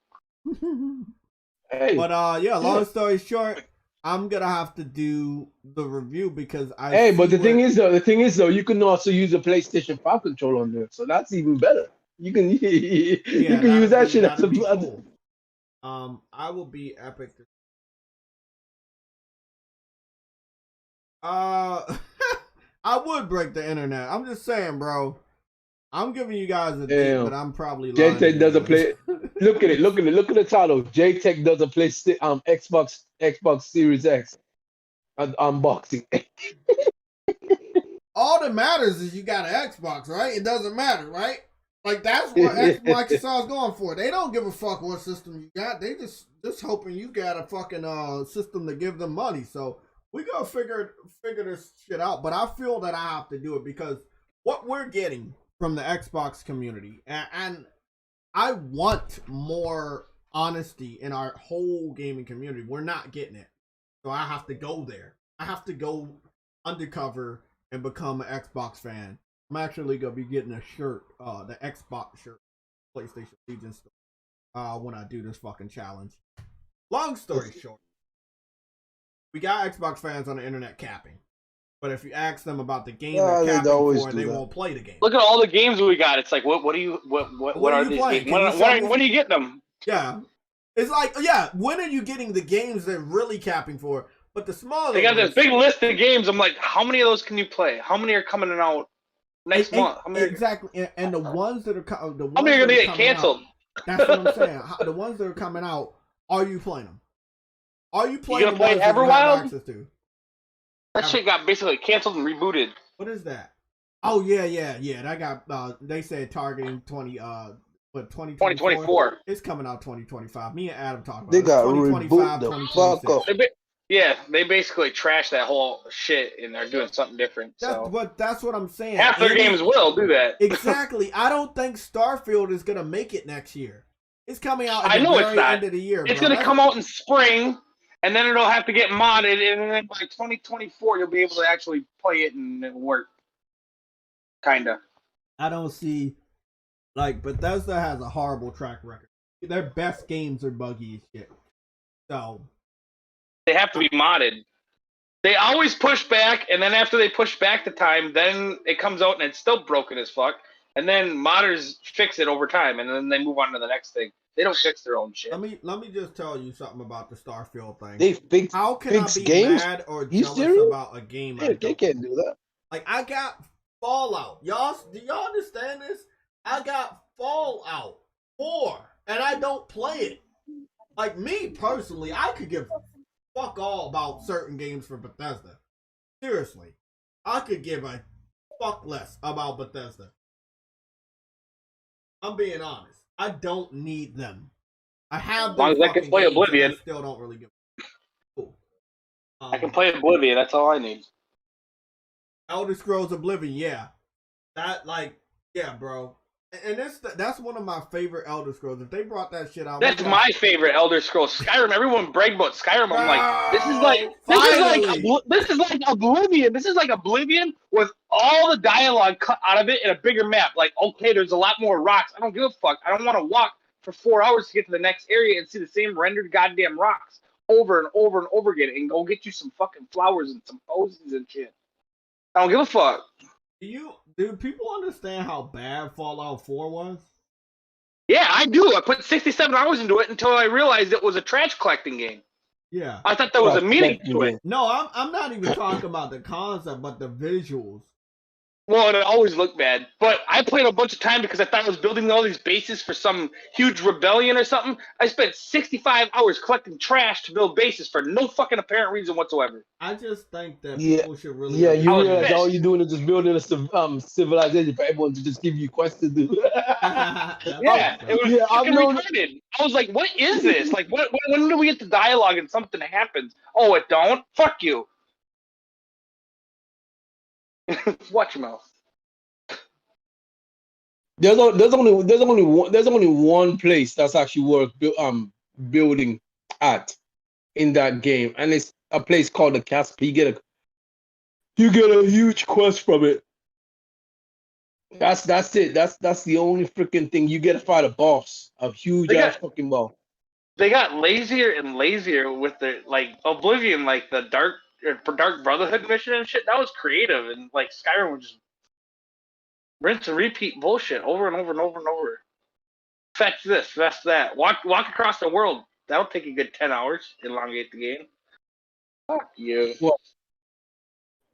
Hey, But yeah, long story short, I'm gonna have to do the review because I. hey, but the thing is though, you can also use a PlayStation 5 controller on there, so that's even better. You can use that shit as a cool. I will be epic. I would break the internet. I'm just saying, bro. I'm giving you guys a date, but I'm probably lying. JayTech doesn't play. Look at it. Look at the title. JayTech doesn't play Xbox Series X unboxing. All that matters is you got an Xbox, right? It doesn't matter, right? Like that's what Microsoft's going for. They don't give a fuck what system you got. They just hoping you got a fucking system to give them money. So we gotta figure this shit out. But I feel that I have to do it because what we're getting from the Xbox community, and I want more honesty in our whole gaming community. We're not getting it, so I have to go there. I have to go undercover and become an Xbox fan. I'm actually gonna be getting a shirt, the Xbox shirt, PlayStation Legion store, when I do this fucking challenge. Long story short, we got Xbox fans on the internet capping. But if you ask them about the game they're capping for, they won't play the game. Look at all the games we got. It's like, what are these playing? games? When are you getting them? Yeah. It's like, when are you getting the games they're really capping for? But the smaller They got this big list of games. I'm like, how many of those can you play? How many are coming out next month? Exactly. And the ones that are how many are going to get canceled? That's what I'm saying. The ones that are coming out, are you playing them? Are you playing you gonna play Everwild? Access to? That shit got basically canceled and rebooted. What is that? Oh yeah. That got they said targeting 2024. It's coming out 2025. Me and Adam talked about they it. got 2025, reboot the fuck up. They basically trashed that whole shit and they're doing something different. But that's what I'm saying. Half their games will do that. Exactly. I don't think Starfield is gonna make it next year. It's coming out at the very end of the year. It's gonna come out in spring. And then it'll have to get modded, and then by 2024, you'll be able to actually play it and it'll work. Kinda. I don't see, Bethesda has a horrible track record. Their best games are buggy as shit. So. They have to be modded. They always push back, and then after they push back the time, then it comes out and it's still broken as fuck. And then modders fix it over time, and then they move on to the next thing. They don't fix their own shit. Let me just tell you something about the Starfield thing. They fix How can I be games? mad or jealous about a game? Yeah, they can't do that. Like I got Fallout. Do y'all understand this? I got Fallout 4, and I don't play it. Like me personally, I could give fuck all about certain games for Bethesda. Seriously, I could give a fuck less about Bethesda. I'm being honest. I don't need them. I have. As long as I can play Oblivion. I still don't really give. Cool. I can play Oblivion. That's all I need. Elder Scrolls Oblivion, yeah. Yeah, bro. And that's one of my favorite Elder Scrolls. If they brought that shit out, that's my favorite Elder Scrolls. Skyrim. Everyone bragged about Skyrim. I'm like, this is like Oblivion. This is like Oblivion with all the dialogue cut out of it in a bigger map. Like, okay, there's a lot more rocks. I don't give a fuck. I don't want to walk for 4 hours to get to the next area and see the same rendered goddamn rocks over and over and over again and go get you some fucking flowers and some posies and shit. I don't give a fuck. Do people understand how bad Fallout 4 was? Yeah, I do. I put 67 hours into it until I realized it was a trash collecting game. Yeah. I thought there was a meaning to it. No, I'm not even talking about the concept, but the visuals. Well, it always looked bad. But I played a bunch of time because I thought I was building all these bases for some huge rebellion or something. I spent 65 hours collecting trash to build bases for no fucking apparent reason whatsoever. I just think that people should really... Yeah, you realize all you're doing is just building a civilization for everyone to just give you quests to do. Yeah, it was fucking retarded. I was like, what is this? Like, when do we get to dialogue and something happens? Oh, it don't? Fuck you. Watch your mouth. There's only one place that's actually worth building at in that game, and it's a place called the Casp. You get a huge quest from it. That's it. That's the only freaking thing. You get to fight a boss, a huge They ass got fucking boss. they got lazier and lazier with the like Oblivion, like the Dark Brotherhood mission and shit. That was creative, and like Skyrim was just rinse and repeat bullshit over and over and over and over. Fetch this, fetch that. Walk across the world. That'll take a good 10 hours. Elongate the game. Fuck you.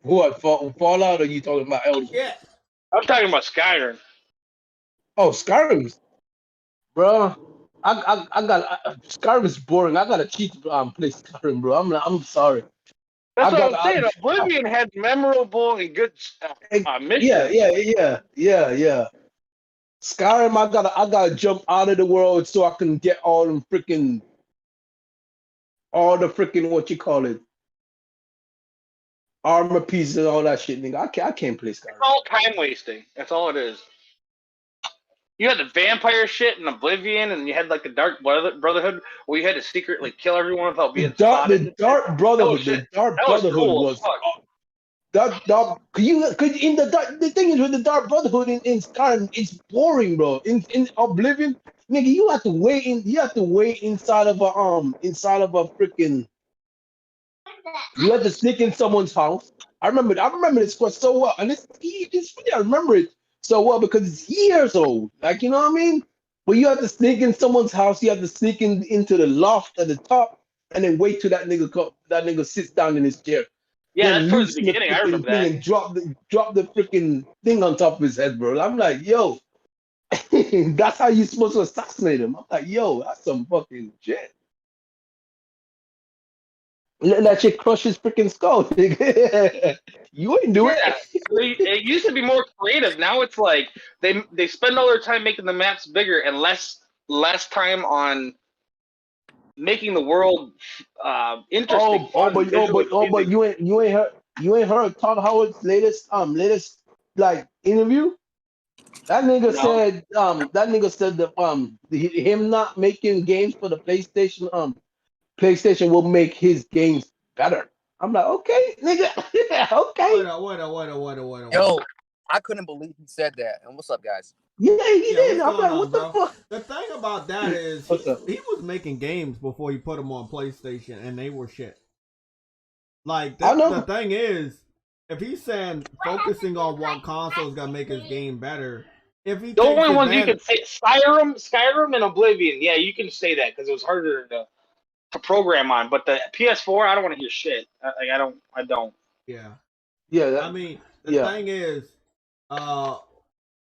What Fallout? Or are you talking about Elder? Yeah. I'm talking about Skyrim. Oh, Skyrim, bro. Skyrim is boring. I gotta cheat to play Skyrim, bro. I'm sorry. That's what I'm saying. Oblivion had memorable and good missions. Yeah. Skyrim, I gotta jump out of the world so I can get all the freaking what you call it, armor pieces and all that shit, nigga. I can't play Skyrim. It's all time wasting. That's all it is. You had the vampire shit in Oblivion, and you had like the Dark Brotherhood, where you had to secretly kill everyone without being spotted. The Dark Brotherhood. The Dark Brotherhood was the thing is with the Dark Brotherhood in Skyrim, it's boring, bro. In Oblivion, nigga, you have to wait inside of a freaking. You have to sneak in someone's house. I remember this quest so well, and it's funny. I remember it so well because it's years old. Like, you know what I mean? But you have to sneak in someone's house. You have to sneak into the loft at the top, and then wait till that nigga sits down in his chair. Yeah, Then that's towards the loosen beginning. I remember that. and drop the freaking thing on top of his head, bro. I'm like, yo, that's how you're supposed to assassinate him. I'm like, yo, that's some fucking shit. Let that shit crush his freaking skull, nigga. You ain't do it. It used to be more creative. Now it's like they spend all their time making the maps bigger and less time on making the world interesting. But you ain't heard Todd Howard's latest like interview. That nigga said that him not making games for the PlayStation will make his games better. I'm like, okay, nigga, okay. What? Yo, I couldn't believe he said that. And what's up, guys? Yeah, he did. I'm like, what the fuck? The thing about that is he was making games before he put them on PlayStation, and they were shit. Like, the thing is, if he's saying focusing on one console is gonna make his game better, if he the only ones you can say Skyrim and Oblivion, yeah, you can say that because it was harder to program on. But the PS4, I don't want to hear shit. I don't. Yeah. Yeah. I mean, the thing is, I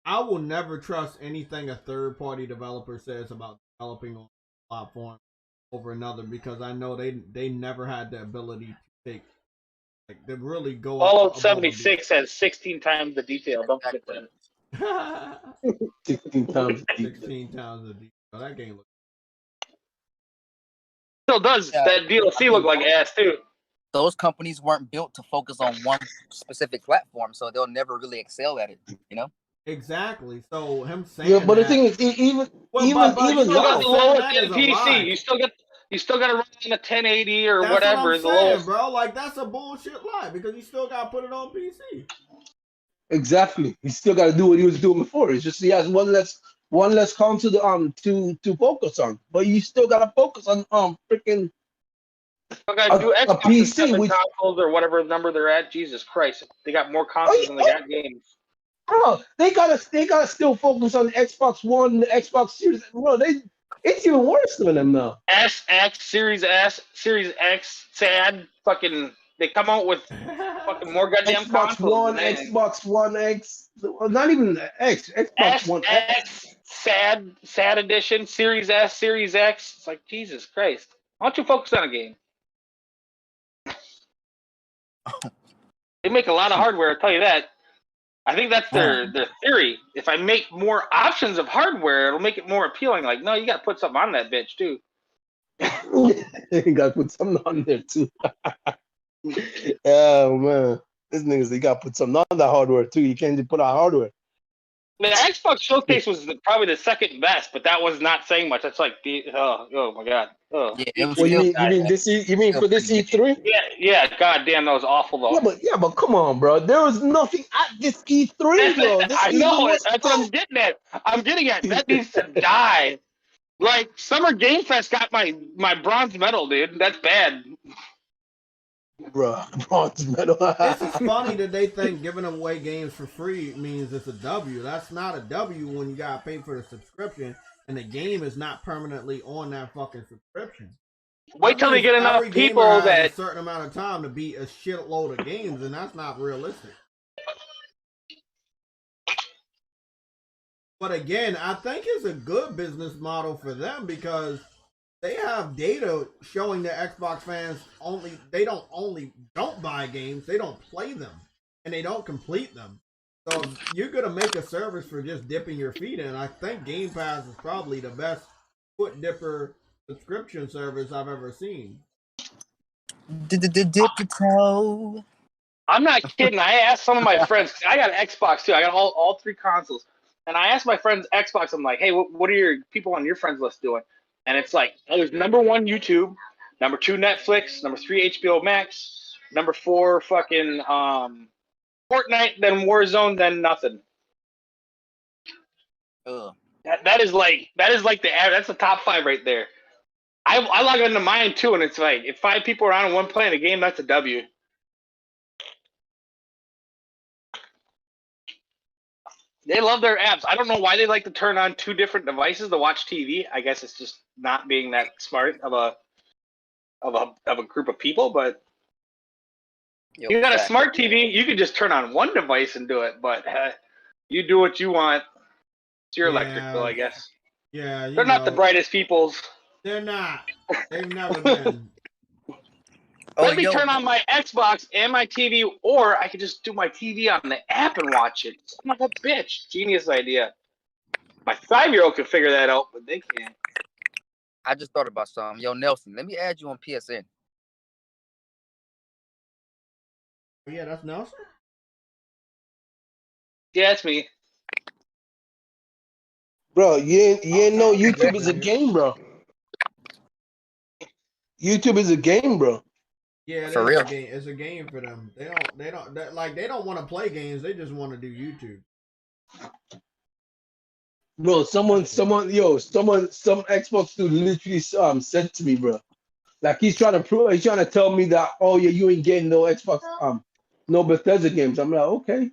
will never trust anything a third-party developer says about developing on a platform over another because I know they never had the ability to take to really go. Fallout 76 has 16 times the detail. Don't forget that. 16 times. 16 times the detail. That game looks. Still does. Yeah. That DLC look like ass too. Those companies weren't built to focus on one specific platform, so they'll never really excel at it. You know. Exactly. So him saying. Yeah, but the thing is, even you still got the lowest in PC. You still got to run in a 1080 or that's whatever. What I'm is saying, the lowest. Bro. Like that's a bullshit lie because you still got to put it on PC. Exactly. He still got to do what he was doing before. It's just he has one less console to focus on, but you still got to focus on freaking. A PC with consoles or whatever number they're at. Jesus Christ, they got more consoles than they got games. Bro, they gotta still focus on the Xbox One, the Xbox Series. Bro, it's even worse than them now. Series S, Series X, sad fucking. They come out with fucking more goddamn consoles. Xbox One X, not even X. Xbox One X. Sad edition, Series S, Series X. It's like Jesus Christ. Why don't you focus on a game? They make a lot of hardware, I'll tell you that. I think that's their theory. If I make more options of hardware, it'll make it more appealing. Like, no, you got to put something on that bitch, too. You got to put something on there, too. Oh, man. This niggas, they got to put something on that hardware, too. You can't just put out hardware. The Xbox Showcase was probably the second best, but that was not saying much. That's like the oh my god. Oh. Yeah, it was Well, still you mean this? You mean still for this pretty good. E3? Yeah, god damn, that was awful though. Yeah, but come on, bro. There was nothing at this E3, bro. This I E3 know was that's what I'm getting at. That needs to die. Like Summer Game Fest got my bronze medal, dude. That's bad. bro. Bronze medal. This is funny that they think giving away games for free means it's a W. That's not a W when you gotta pay for the subscription and the game is not permanently on that fucking subscription. Wait till they get enough Every gamer people has that a certain amount of time to beat a shitload of games, and that's not realistic. But again, I think it's a good business model for them because they have data showing that Xbox fans don't buy games, they don't play them, and they don't complete them. So if you're gonna make a service for just dipping your feet in, I think Game Pass is probably the best foot dipper subscription service I've ever seen. Dip your toe. I'm not kidding. I asked some of my friends. I got an Xbox too. I got all three consoles, and I asked my friends Xbox. I'm like, hey, what are your people on your friends list doing? And it's like, oh, there's number 1 YouTube, number 2 Netflix, number 3 HBO Max, number 4 fucking Fortnite, then Warzone, then nothing. Ugh. That is like that's the top 5 right there. I log into mine too, and it's like if 5 people are on and one playing a game, that's a W. They love their apps. I don't know why they like to turn on 2 different devices to watch TV. I guess it's just not being that smart of a group of people. But Yo, you got a fact. smart TV, you could just turn on one device and do it. But you do what you want. It's your electric bill, I guess. Yeah, they're not the brightest peoples. They're not. They've never been. Let me turn on my Xbox and my TV, or I could just do my TV on the app and watch it. I'm like a bitch. Genius idea. My 5-year-old can figure that out, but they can't. I just thought about something. Yo, Nelson, let me add you on PSN. Yeah, that's Nelson? Yeah, it's me. Bro, you ain't know YouTube is a game, bro. YouTube is a game, bro. Yeah, For real. It's a game for them. They don't want to play games. They just want to do YouTube. Bro, some Xbox dude literally said to me, bro, like he's trying to tell me that, oh yeah, you ain't getting no Xbox, no Bethesda games. I'm like, okay.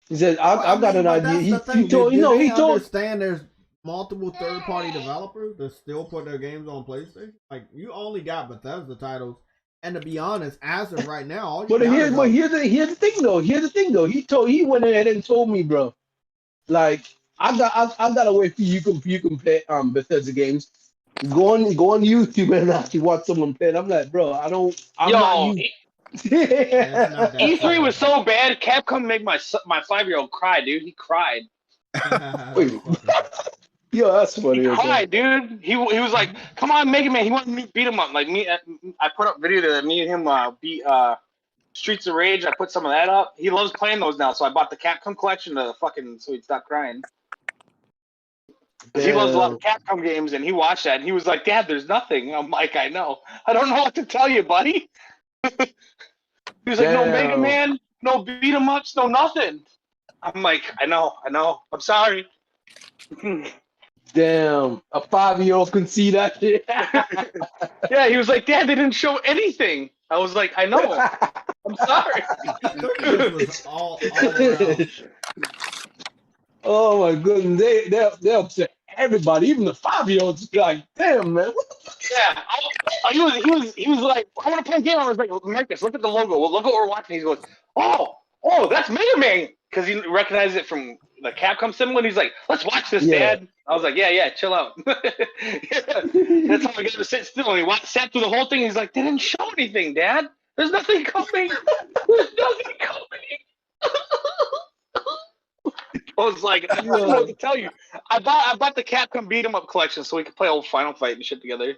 He said, I got an idea. He told, he told. Understand there's multiple third-party developers that still put their games on PlayStation. Like you only got Bethesda titles, and to be honest, as of right now, all you here's the thing though. He went ahead and told me, bro, like I gotta wait for you can play Bethesda games. Go on YouTube and actually watch someone play. And I'm like, bro, I'm not you. E3 was so bad. Capcom made my 5-year-old cry, dude. He cried. Wait. Yo, that's funny. He cried, dude. He was like, "Come on, Mega Man." He wanted me to beat him up. Like me, I put up video that me and him beat Streets of Rage. I put some of that up. He loves playing those now, so I bought the Capcom collection so he'd stop crying. He loves a lot of Capcom games, and he watched that, and he was like, "Dad, there's nothing." I'm like, "I know. I don't know what to tell you, buddy." He was like, "No Mega Man, no beat 'em ups, no nothing." I'm like, I know. I'm sorry." Damn, a 5-year-old can see that shit. Yeah, he was like, "Dad, they didn't show anything." I was like, "I know. I'm sorry." Was all around. Oh my goodness, they upset everybody, even the 5-year-olds. Like, damn, man, what the fuck? Yeah, he was like, "I want to play a game." I was like, "Marcus, look at the logo. Well, look what we're watching." He goes, "Oh, that's Mega Man," because he recognized it from the Capcom symbol, and he's like, "Let's watch this, Dad." I was like, "Yeah, chill out." That's how I got to sit still. And he sat through the whole thing. He's like, "They didn't show anything, Dad. There's nothing coming. There's nothing coming." I was like, I don't know what to tell you. I bought the Capcom beat 'em up collection so we could play old Final Fight and shit together.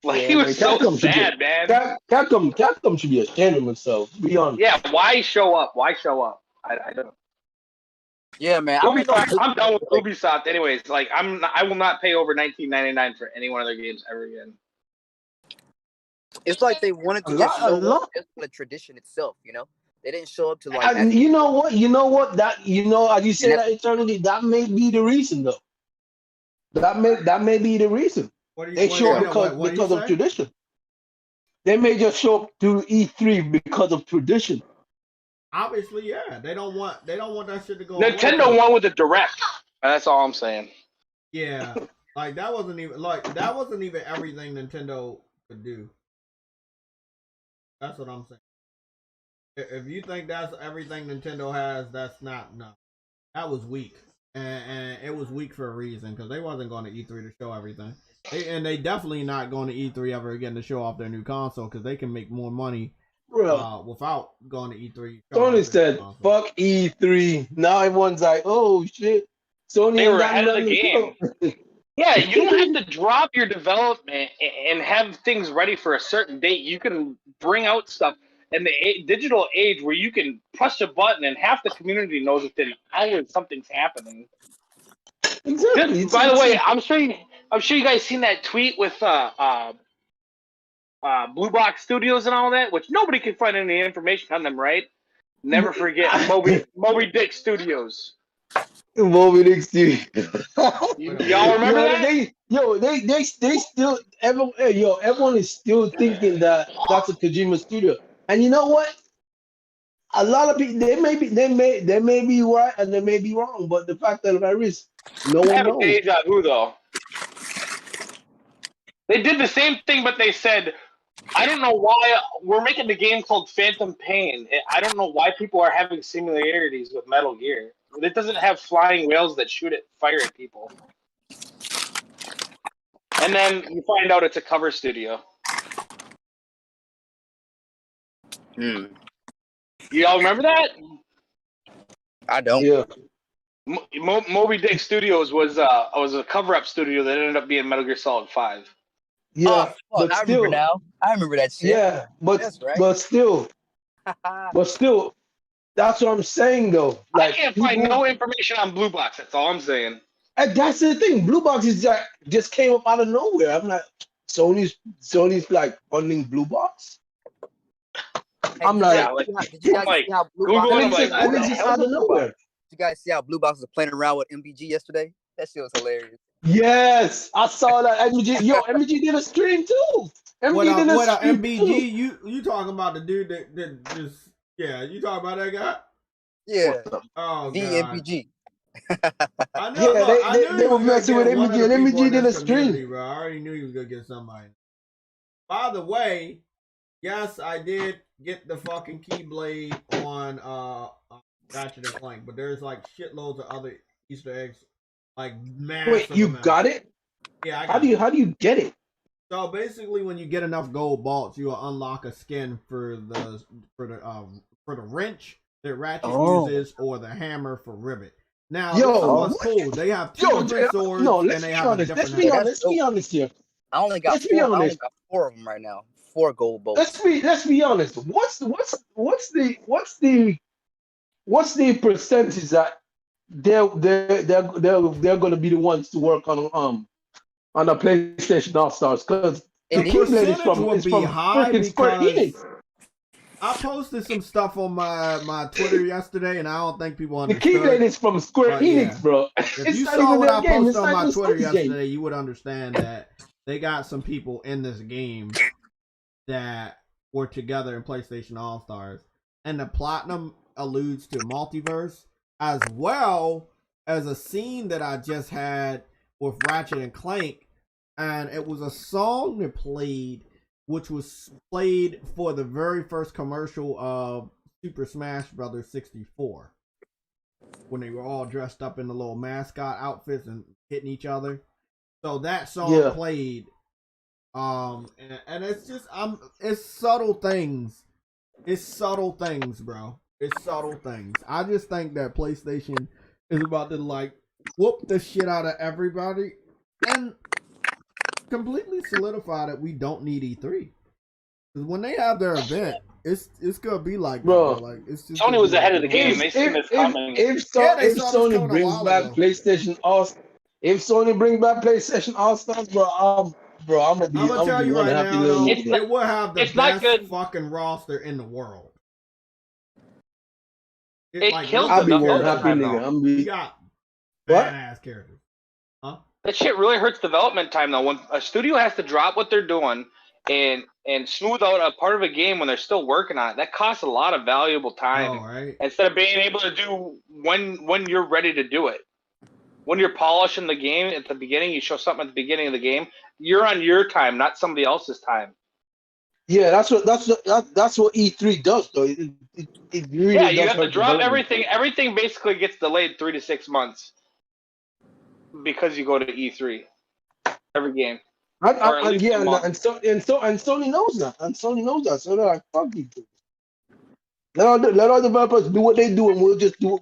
Like Yeah, he man. was so Capcom should sad, be man. Capcom should be ashamed of himself. To be honest. Yeah, why show up? Why show up? I don't know. Yeah, man. I don't know. Ubisoft, I'm done with Ubisoft, anyways. Like I will not pay over $19.99 for any one of their games ever again. It's like they wanted to just show up just for the tradition itself, you know? They didn't show up to like. And you know what? That as you say And that eternally, that may be the reason though. That may be the reason. They show up because of tradition. They may just show up to E3 because of tradition. Obviously, yeah. They don't want that shit to go. Nintendo won with the direct. That's all I'm saying. Yeah, like that wasn't even everything Nintendo could do. That's what I'm saying. If you think that's everything Nintendo has, that's not. No, that was weak, and it was weak for a reason because they wasn't going to E3 to show everything. They definitely not going to E3 ever again to show off their new console because they can make more money without going to E3. Sony said, "Fuck E3." Now everyone's like, "Oh shit." Sony they were ahead of the game. Yeah, you don't have to drop your development and have things ready for a certain date. You can bring out stuff in the digital age where you can push a button and half the community knows within hours something's happening. Exactly. By the way, I'm sure you guys seen that tweet with Blue Box Studios and all that, which nobody can find any information on them, right? Never forget Moby Dick Studios. Moby Dick Studios. Y'all remember that? They still everyone is still thinking that that's a Kojima studio. And you know what? A lot of people they may be right and they may be wrong, but the fact that the matter is no one knows. Deja vu though. They did the same thing, but they said, I don't know why we're making the game called Phantom Pain. I don't know why people are having similarities with Metal Gear. It doesn't have flying whales that fire at people. And then you find out it's a cover studio. You all remember that? I don't. Yeah. Moby Dick Studios was a cover-up studio that ended up being Metal Gear Solid 5. Yeah, but I remember now. I remember that shit. Yeah, That's right. but still, that's what I'm saying though. Like, I can't find no information on Blue Box. That's all I'm saying. And that's the thing. Blue Box is just came up out of nowhere. I'm like, Sony's like funding Blue Box. I'm like, did you guys see how Blue Box? It's just out of nowhere. Did you guys see how Blue Box was playing around with MBG yesterday? That shit was hilarious. Yes, I saw that. MBG did a stream too. MBG? You talking about the dude that just you talking about that guy? Yeah. Oh, the MBG. I knew they were messing with MBG, and MBG did a stream. Bro. I already knew he was gonna get somebody. By the way, yes, I did get the fucking Keyblade on Ratchet and Clank, but there's like shitloads of other Easter eggs, like massive. Wait, you got it? Yeah, I got it. How do you get it? So basically, when you get enough gold bolts, you will unlock a skin for the wrench that Ratchet uses, or the hammer for Rivet. Now, this was cool. They have two different swords, and they have a different. Let's be honest here. I only got 4 of them right now. 4 gold bolts. Let's be honest. What's the percentage that they're going to be the ones to work on the PlayStation All Stars? Because the percentage will be high because Square Enix. I posted some stuff on my Twitter yesterday, and I don't think people understood. The Keyblade is from Square Enix, bro. If you saw what I posted on my Twitter yesterday, you would understand that they got some people in this game that were together in PlayStation All Stars, and the Platinum alludes to multiverse, as well as a scene that I just had with Ratchet and Clank, and it was a song that played, which was played for the very first commercial of Super Smash Bros. 64, when they were all dressed up in the little mascot outfits and hitting each other. So that song played, and it's just it's subtle things. It's subtle things, bro. It's subtle things. I just think that PlayStation is about to like whoop the shit out of everybody, and completely solidify that we don't need E3. Because when they have their event, it's gonna be like that, Bro. Like it's just Sony gonna was be like ahead of the they don't game. have- They seen this coming. If Yeah, they if saw this coming Sony a brings while back ago. PlayStation All, if Sony bring back PlayStation All Stars, bro, I'm I'm gonna tell be you one right happy now, little though, It's not- it will have the it's not best good. fucking roster in the world. It like, kills I'll the be one development happy time, nigga. though. I'm we be got what? badass characters. Huh? That shit really hurts development time, though. When a studio has to drop what they're doing and smooth out a part of a game when they're still working on it, that costs a lot of valuable time. Oh, right. Instead of being able to do when you're ready to do it. When you're polishing the game at the beginning, you show something at the beginning of the game. You're on your time, not somebody else's time. Yeah, that's what E3 does though. It really Yeah, you does have to hurt drop development. everything. Everything basically gets delayed 3 to 6 months because you go to E3 every game, or at least a month. And Sony knows that. And Sony knows that. So they're like, fuck you. Let our developers do what they do, and we'll just do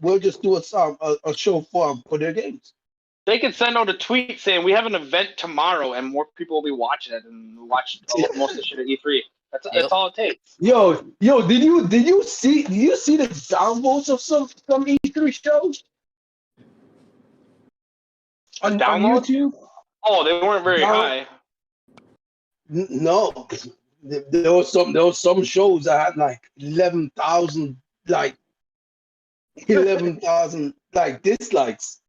a show for their games. They could send out a tweet saying we have an event tomorrow, and more people will be watching it and watch most of the shit at E3. That's all it takes. Yo, did you see the downvotes of some E3 shows on Downloads? YouTube? Oh, they weren't very high. No, there was some shows that had like 11,000 dislikes.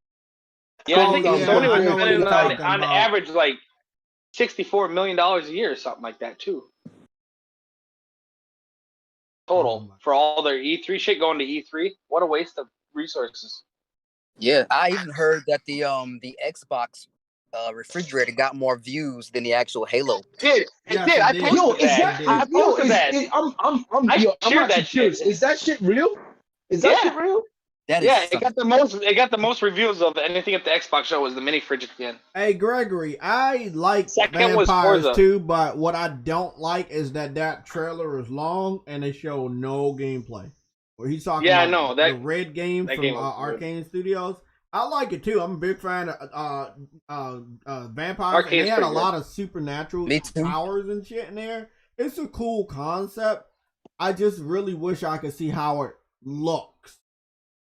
Yeah, I think yeah, Sony I was know what spending you're talking on about. average like $64 million a year or something like that too. Total for all their E3 shit going to E3. What a waste of resources. Yeah, I even heard that the Xbox refrigerator got more views than the actual Halo. It Yes, did. it I did. posted Yo, is that. that I posted that. I'm I shared actually that curious. shit. Is that shit real? Is that shit real? That is Yeah, it something. got the most reviews of anything at the Xbox show was the mini fridge again. Hey, Gregory, I like Second was Vampires Forza. too, but what I don't like is that trailer is long and they show no gameplay. Where he's talking Yeah, I about know, the Red game that from game was good. Arcane Studios. I like it too. I'm a big fan of Vampires. Arcane's And they had a pretty good. lot of supernatural Me too. powers and shit in there. It's a cool concept. I just really wish I could see how it looks.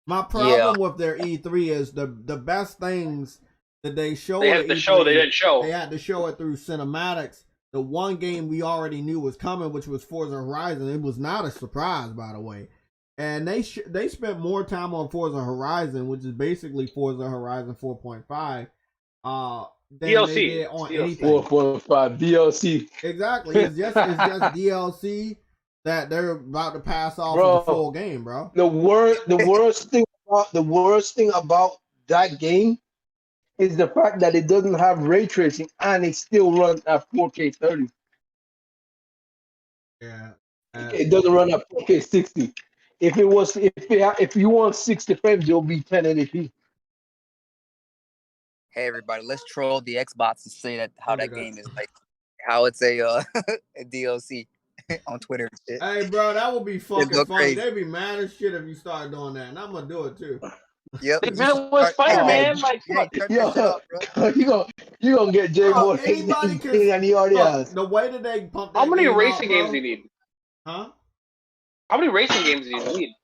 My problem with their E3 is the best things that they show. They had to show, they didn't show. They had to show it through cinematics. The one game we already knew was coming, which was Forza Horizon. It was not a surprise, by the way. And they spent more time on Forza Horizon, which is basically Forza Horizon 4.5, than DLC. they did on DLC. anything. 4.5 DLC. Exactly. It's just DLC that they're about to pass off Bro, as a full game, bro. The worst thing about that game is the fact that it doesn't have ray tracing and it still runs at 4K 30. Yeah. It doesn't run at 4K 60. If you want 60 frames, it'll be 1080p. Hey everybody, let's troll the Xbox and say that how that Okay. game is like, how it's a a DLC on Twitter and shit. Hey, bro, that would be fucking go funny. crazy. They'd be mad as shit if you started doing that, and I'm gonna do it too. Yep. They did it with Spider-Man. Like, Hey, turn that shit off, bro. you gonna get Jay Bro, more anybody hating than he already Look, has. the way that they pump that how many game racing out, games bro, do you need? Huh? How many racing games do you need?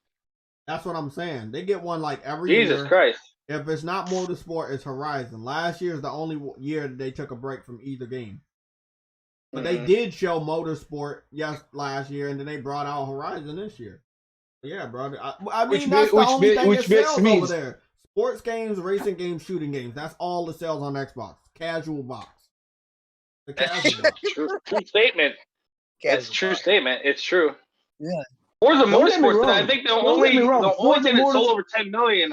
That's what I'm saying. They get one like every Jesus year. Christ. If it's not Motorsport, it's Horizon. Last year is the only year that they took a break from either game. But they did show Motorsport last year, and then they brought out Horizon this year. Yeah, bro. I mean, that's the only thing that sells over there. Sports games, racing games, shooting games. That's all the sales on Xbox. Casual box. The casual box. True statement. It's a true statement. It's true. Yeah. Forza Don't get me Motorsport, wrong. I think the Don't only get me wrong. thing that Forza sold over 10 million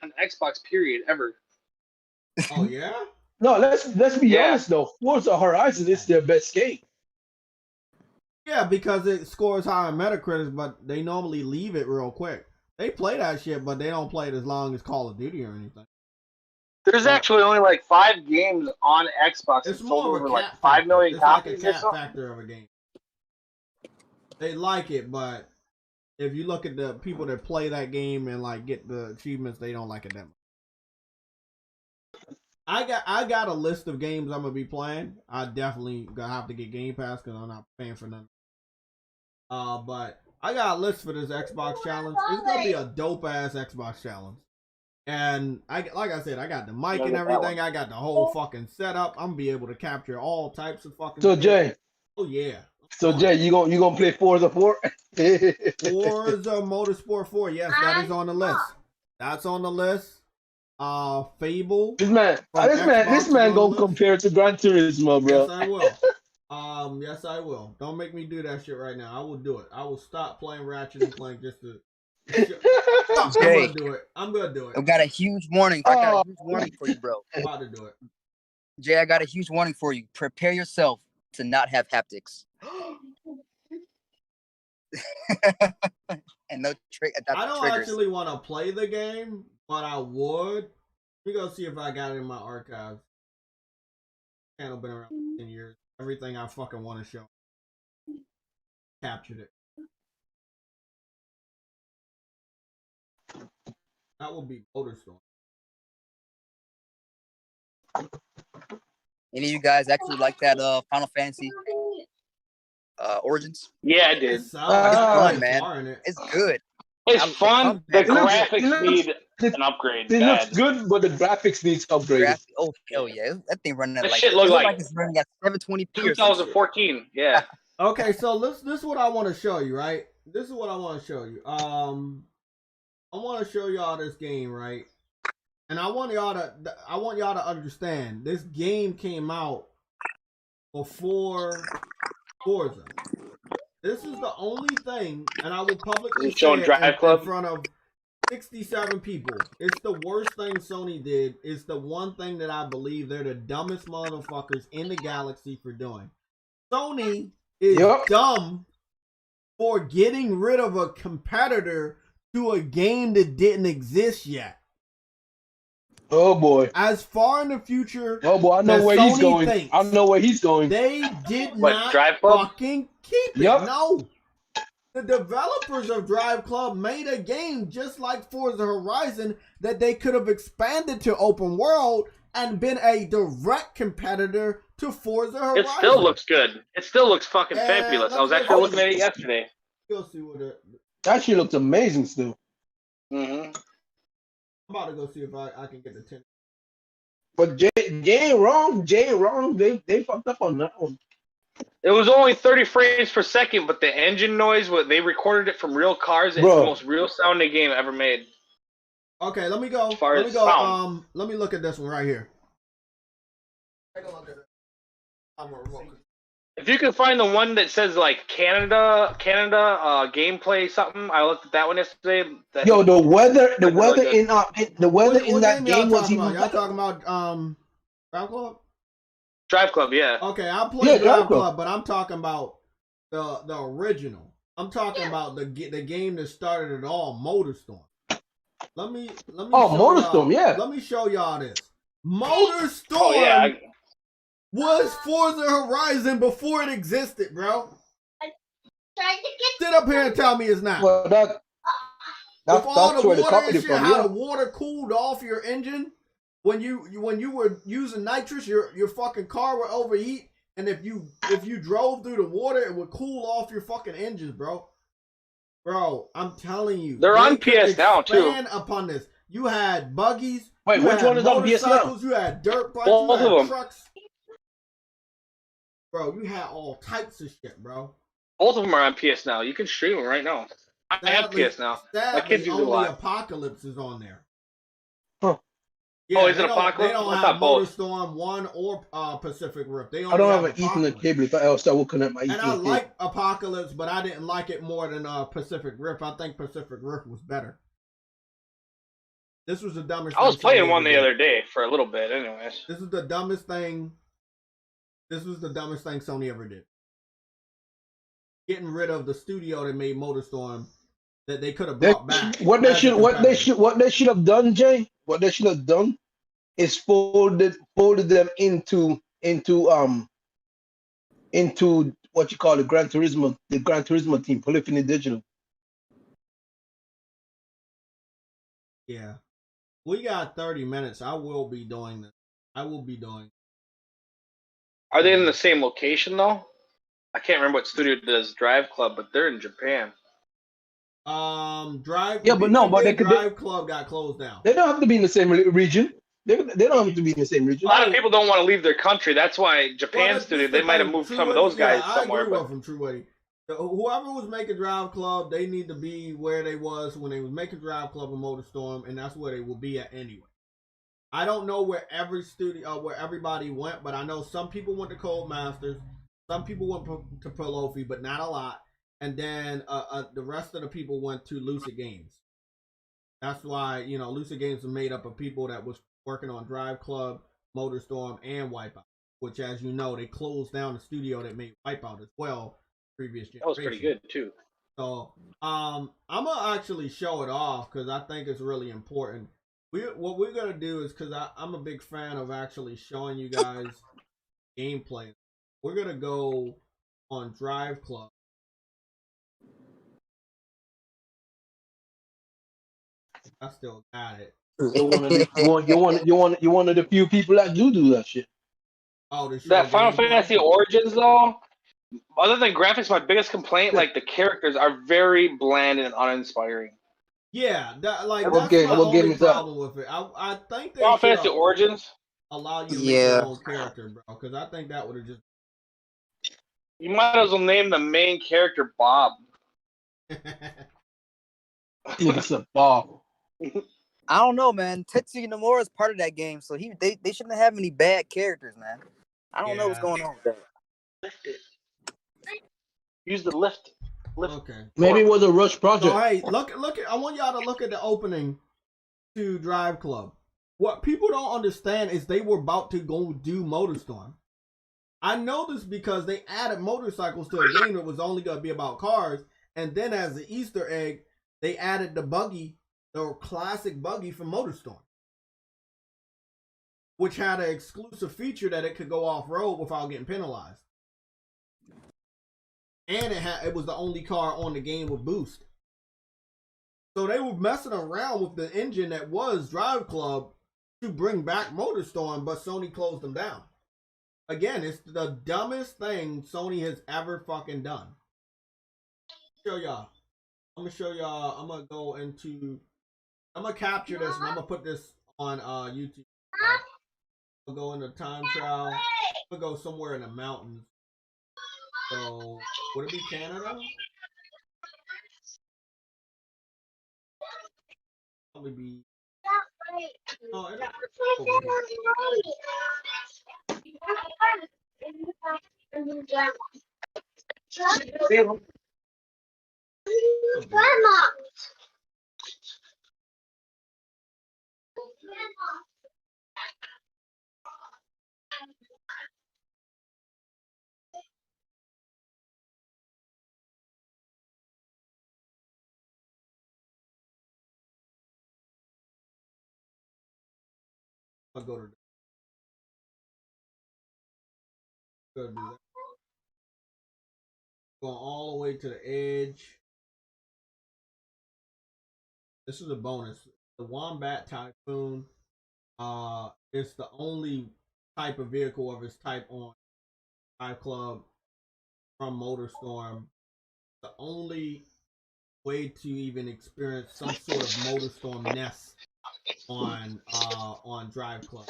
on Xbox period ever. Oh, yeah? No, let's be honest though. Forza Horizon is their best game. Yeah, because it scores high on Metacritic, but they normally leave it real quick. They play that shit, but they don't play it as long as Call of Duty or anything. There's actually only like 5 games on Xbox that It's sold more of over a like cat 5 factor. million It's like a copies or cat something. factor of a game. They like it, but if you look at the people that play that game and like get the achievements, they don't like it that much. I got a list of games I'm gonna be playing. I definitely gonna have to get Game Pass because I'm not paying for nothing. But I got a list for this Xbox challenge. It's gonna be a dope ass Xbox challenge. And like I said, I got the mic and everything. I got the whole fucking setup. I'm gonna be able to capture all types of fucking. So Jay. Oh yeah. So Jay, you gonna play Forza 4? Forza Motorsport 4. Yes, that is on the list. That's on the list. Fable. This man gonna compare it to Gran Turismo, bro. Yes, I will. Yes, I will. Don't make me do that shit right now. I will do it. I will stop playing Ratchet and Clank just to. I'm gonna do it. I'm gonna do it. I got a huge warning. I got a huge warning for you, bro. I'm about to do it. Jay, I got a huge warning for you. Prepare yourself to not have haptics. And no trick. I don't actually want to play the game, but I would. Let me go see if I got it in my archives. Channel been around for 10 years. Everything I fucking want to show. Captured it. That will be Motorstorm. Any of you guys actually like that Final Fantasy Origins? Yeah, I did. It's fun, man. It's good. It's fun. The graphics need an upgrade. It looks good, but the graphics needs upgrade. Oh hell yeah! That thing running at That like shit look like it's running at 720p. 2014. Yeah. Okay, so this is what I want to show you, right? This is what I want to show you. I want to show y'all this game, right? And I want y'all to understand this game came out before Forza. This is the only thing, and I will publicly say it in front of 67 people. It's the worst thing Sony did. It's the one thing that I believe they're the dumbest motherfuckers in the galaxy for doing. Sony is dumb for getting rid of a competitor to a game that didn't exist yet. Oh boy. As far in the future. Oh boy, I know where he's going. I know where he's going. They did not fucking keep it. No. The developers of Driveclub made a game just like Forza Horizon that they could have expanded to open world and been a direct competitor to Forza Horizon. It still looks good. It still looks fucking fabulous. I was actually looking at it yesterday. You'll see what it. That shit looks amazing still. Mm-hmm. I'm about to go see if I can get the 10. But Jay ain't wrong. Jay ain't wrong. They fucked up on that one. It was only 30 frames per second, but the engine noise, they recorded it from real cars. It's the most real sounding game ever made. Okay, let me go. Let me go. Let me look at this one right here. Take a look at it. I'm a remote. If you can find the one that says like Canada gameplay something, I looked at that one yesterday. Yo, the weather in that game was even. Y'all talking about Driveclub? Driveclub, yeah. Okay, I played Driveclub, but I'm talking about the original. I'm talking about the game that started it all, Motorstorm. Let me. Oh, Motorstorm, yeah. Let me show y'all this. Motorstorm was Forza Horizon before it existed, bro. Sit up here and tell me it's not. Well, that's where the company from. How the water cooled off your engine when you were using nitrous, your fucking car would overheat, and if you drove through the water, it would cool off your fucking engines, bro. Bro, I'm telling you, they're on PS now too. Expand upon this. You had buggies. Wait, which one is on PS now? You had dirt bikes. Both you of had them. Trucks. Bro, you had all types of shit, bro. Both of them are on PS now. You can stream them right now. I have PS now. My kids use it a lot. Apocalypse is on there. Huh. Yeah, is it Apocalypse? They don't have Motorstorm 1 or Pacific Rift. I don't have an Ethernet cable, but else I will connect my Ethernet cable. And I like Apocalypse, but I didn't like it more than Pacific Rift. I think Pacific Rift was better. This was the dumbest thing. I was playing one the other day for a little bit, anyways. This is the dumbest thing. This was the dumbest thing Sony ever did. Getting rid of the studio that made Motorstorm that they could have brought back. What they should have done, Jay? What they should have done is folded them into what you call the Gran Turismo team, Polyphony Digital. Yeah. We got 30 minutes. I will be doing this. I will be doing. Are they in the same location though? I can't remember what studio does Driveclub, but they're in Japan. Drive. Yeah, The but people no, that but did Drive Club got closed down. they don't have to be in the same region. They don't have to be in the same A region. lot of people don't want to leave their country. That's why Japan Well, studio, that's they the might have thing. moved True some of Witty, those guys I somewhere. agree But with him, True Witty. Whoever was making Drive Club, they need to be where they was when they was making Drive Club and MotorStorm, and that's where they will be at anyway. I don't know where every studio, where everybody went, but I know some people went to Codemasters, some people went to Pelofi, but not a lot. And then the rest of the people went to Lucid Games. That's why, Lucid Games was made up of people that was working on Drive Club, MotorStorm, and Wipeout. Which, as you know, they closed down the studio that made Wipeout as well. Previous generation. that was pretty good too. So, I'm gonna actually show it off because I think it's really important. What we're gonna do is because I'm a big fan of actually showing you guys gameplay. We're gonna go on Drive Club. I still got it. You're one of the few people that do that shit. Oh, the show That Final gameplay? Fantasy Origins though, other than graphics, my biggest complaint, like the characters are very bland and uninspiring. Yeah, that's my What only game is that? problem with it. I think they Final should Fantasy Origins, allow you to make Yeah. your own character, bro. Because I think that would have just. you might as well name the main character Bob. It's a ball. I don't know, man. Tetsuya Nomura is part of that game, so they shouldn't have any bad characters, man. I don't know what's Yeah. going on with that. Lift it. Use the lift. Okay. Maybe it was a rush project. So hey, look at. I want y'all to look at the opening to Drive Club. What people don't understand is they were about to go do MotorStorm. I know this because they added motorcycles to a game that was only going to be about cars, and then as an Easter egg, they added the buggy, the classic buggy from MotorStorm, which had an exclusive feature that it could go off road without getting penalized. And it was the only car on the game with boost. So they were messing around with the engine that was Drive Club to bring back MotorStorm, but Sony closed them down. Again, it's the dumbest thing Sony has ever fucking done. Show y'all. I'm gonna show y'all. I'm gonna go into. I'm gonna capture this and I'm gonna put this on YouTube. I'll go into time trial. I'm gonna go somewhere in the mountains. So would it be Canada? Probably be. Oh, it over here. I'll go to do that. Going all the way to the edge. This is a bonus. The Wombat Typhoon. It's the only type of vehicle of its type on Drive Club from MotorStorm. The only way to even experience some sort of MotorStorm-ness on Drive Club.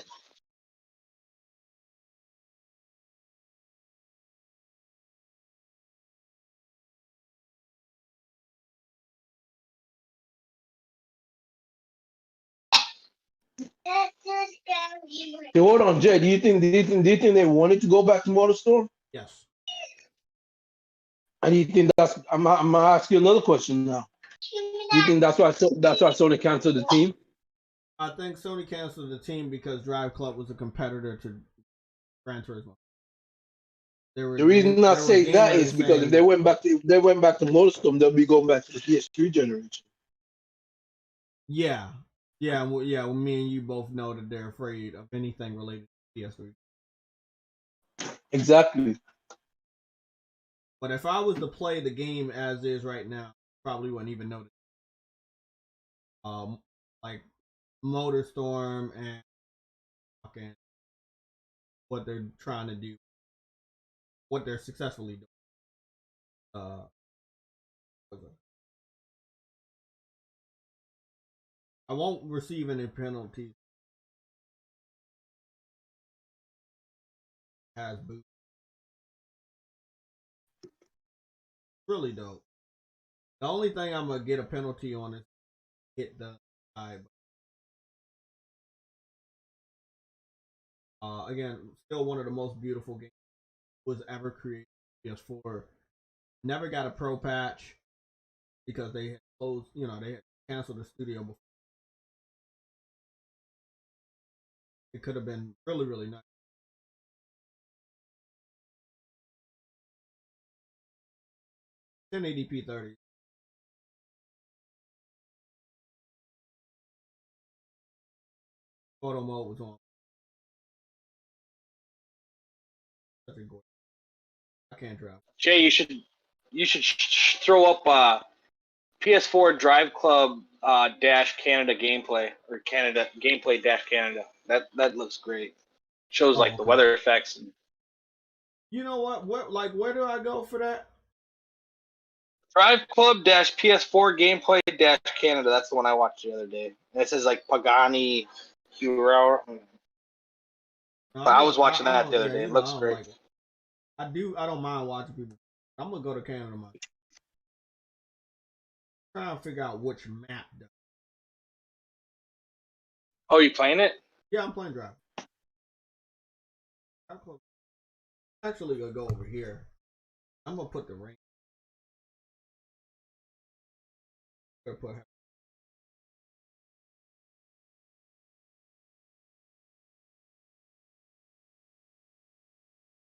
So hold on, Jay. Do you think they wanted to go back to MotorStorm? Yes. And you think that's? I'm gonna ask you another question now. Do you think that's why Sony canceled the team? I think Sony canceled the team because Drive Club was a competitor to Gran Turismo. The reason I say that is because if they went back to MotorStorm, they'll be going back to the PS3 generation. Yeah. Well, me and you both know that they're afraid of anything related to PS3. Exactly. But if I was to play the game as is right now, probably wouldn't even notice. Like MotorStorm and fucking what they're trying to do, what they're successfully doing. I won't receive any penalties. Has boots. Really dope. The only thing I'm gonna get a penalty on is hit the eye. Again, still one of the most beautiful games was ever created. PS4 never got a pro patch because they had closed. You know, they had canceled the studio before. It could have been really, really nice. 1080p 30. Photo mode was on. I can't drive. Jay, you should throw up PS4 Driveclub dash Canada gameplay or Canada gameplay dash Canada. That looks great. Shows like the weather effects. You know what? Where do I go for that? Driveclub dash PS4 gameplay dash Canada. That's the one I watched the other day. And it says like Pagani Hero. No, I was watching that the other day. It looks great. Like it. I don't mind watching people. I'm gonna go to Canada. Trying to figure out which map. Oh, you playing it? Yeah, I'm playing Drive. I'm actually gonna go over here. I'm gonna put the ring.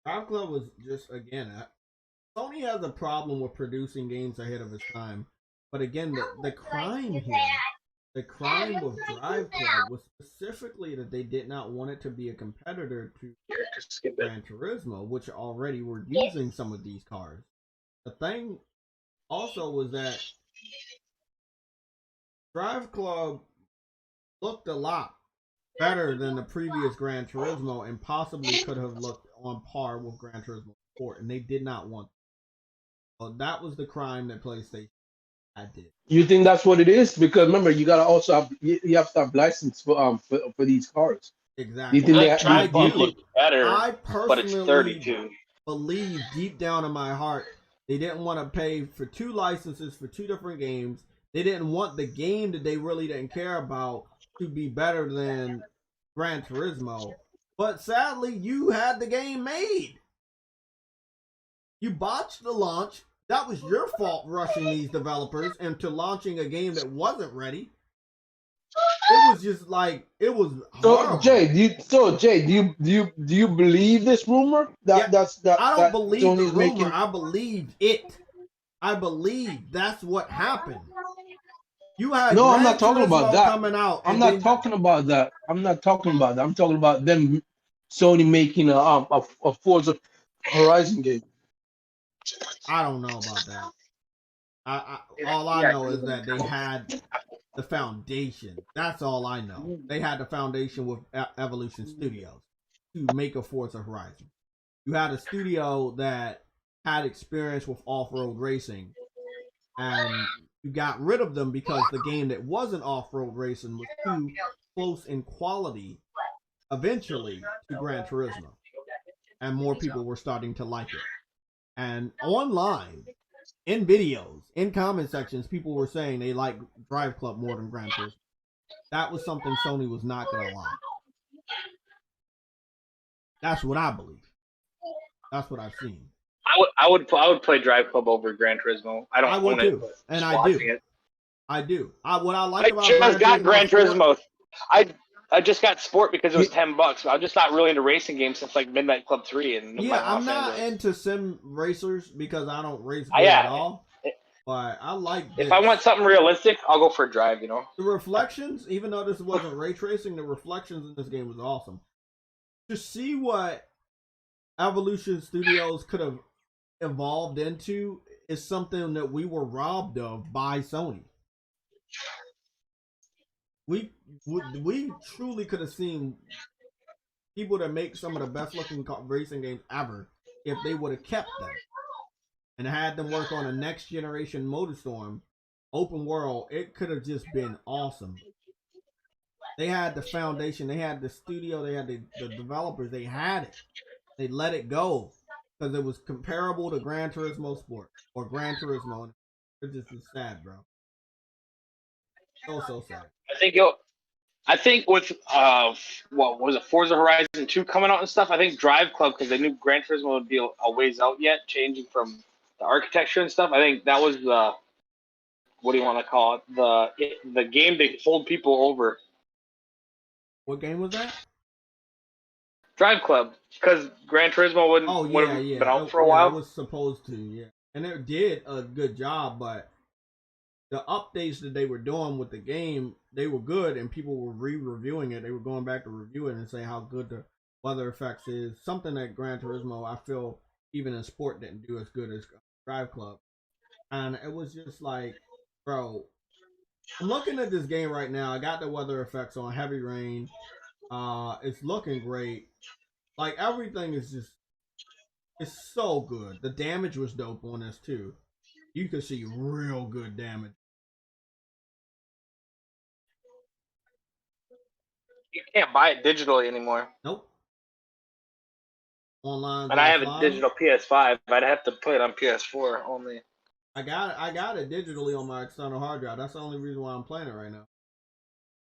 Driveclub was just again. Sony has a problem with producing games ahead of its time, but again, the crime here, the crime with Driveclub was specifically that they did not want it to be a competitor to Gran Turismo, which already were using some of these cars. The thing also was that Driveclub looked a lot better than the previous Gran Turismo and possibly could have looked on par with Gran Turismo 4, and they did not want. So that was the crime that PlayStation did. You think that's what it is? Because remember, you gotta also have you have to have license for these cars. Exactly. You think Driveclub looked better, I but it's personally 32. believe deep down in my heart they didn't want to pay for 2 licenses for 2 different games. They didn't want the game that they really didn't care about to be better than Gran Turismo. But sadly, you had the game made. You botched the launch. That was your fault rushing these developers into launching a game that wasn't ready. It was just like it was horrible. So Jay, do you believe this rumor? I don't believe the rumor. I believed it. I believe that's what happened. You had I'm not talking about that. Coming out. I'm not talking about that. I'm talking about them, Sony making a Forza Horizon game. I don't know about that. All I know is that they had the foundation. That's all I know. They had the foundation with Evolution Studios to make a Forza Horizon. You had a studio that had experience with off-road racing, and you got rid of them because the game that wasn't off-road racing was too close in quality eventually to Gran Turismo, and more people were starting to like it. And online, in videos, in comment sections, people were saying they like Driveclub more than Gran Turismo. That was something Sony was not going to allow. That's what I believe. That's what I've seen. I would play Driveclub over Gran Turismo. I would too. And I do. I do. What I like about just got Gran Turismo. I just got Sport because it was $10. I'm just not really into racing games since like Midnight Club 3 and I'm not into sim racers because I don't race at all. But I like this. If I want something realistic, I'll go for a drive, you know. The reflections, even though this wasn't ray tracing, the reflections in this game was awesome. To see what Evolution Studios could have evolved into is something that we were robbed of by Sony. We truly could have seen people that make some of the best looking racing games ever, if they would have kept them and had them work on a next generation Motorstorm open world, it could have just been awesome. They had the foundation, they had the studio, they had the developers, they had it. They let it go because it was comparable to Gran Turismo Sport or Gran Turismo. It just is sad, bro. So sad. I think with what was it, Forza Horizon 2 coming out and stuff. I think Driveclub, because they knew Gran Turismo would be a ways out yet, changing from the architecture and stuff. I think that was the, what do you want to call it? The game to hold people over. What game was that? Driveclub, because Gran Turismo wouldn't been out for a while. It was supposed to, yeah, and it did a good job, but the updates that they were doing with the game, they were good, and people were re-reviewing it. They were going back to review it and say how good the weather effects is. Something that Gran Turismo, I feel, even in sport, didn't do as good as Driveclub. And it was just like, bro, I'm looking at this game right now. I got the weather effects on, heavy rain. It's looking great. Like, everything is just, it's so good. The damage was dope on this too. You could see real good damage. You can't buy it digitally anymore. Nope. Online. And I have a digital PS5. I'd have to play it on PS4 only. I got it digitally on my external hard drive. That's the only reason why I'm playing it right now.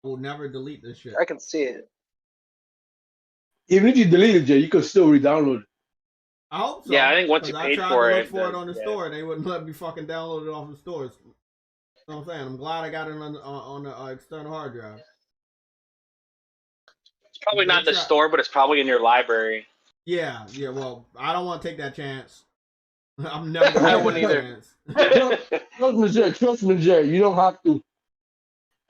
I will never delete this shit. I can see it. Even if you delete it, Jay, you can still re-download it. I hope so. Yeah, I think once you paid for it, I tried to look for it on the store, and they wouldn't let me fucking download it off the stores. You know what I'm saying? I'm glad I got it on the external hard drive. It's probably not the store, but it's probably in your library. Yeah. Well, I don't want to take that chance. I'm never going to I wouldn't either. Trust me, Jay. You don't have to.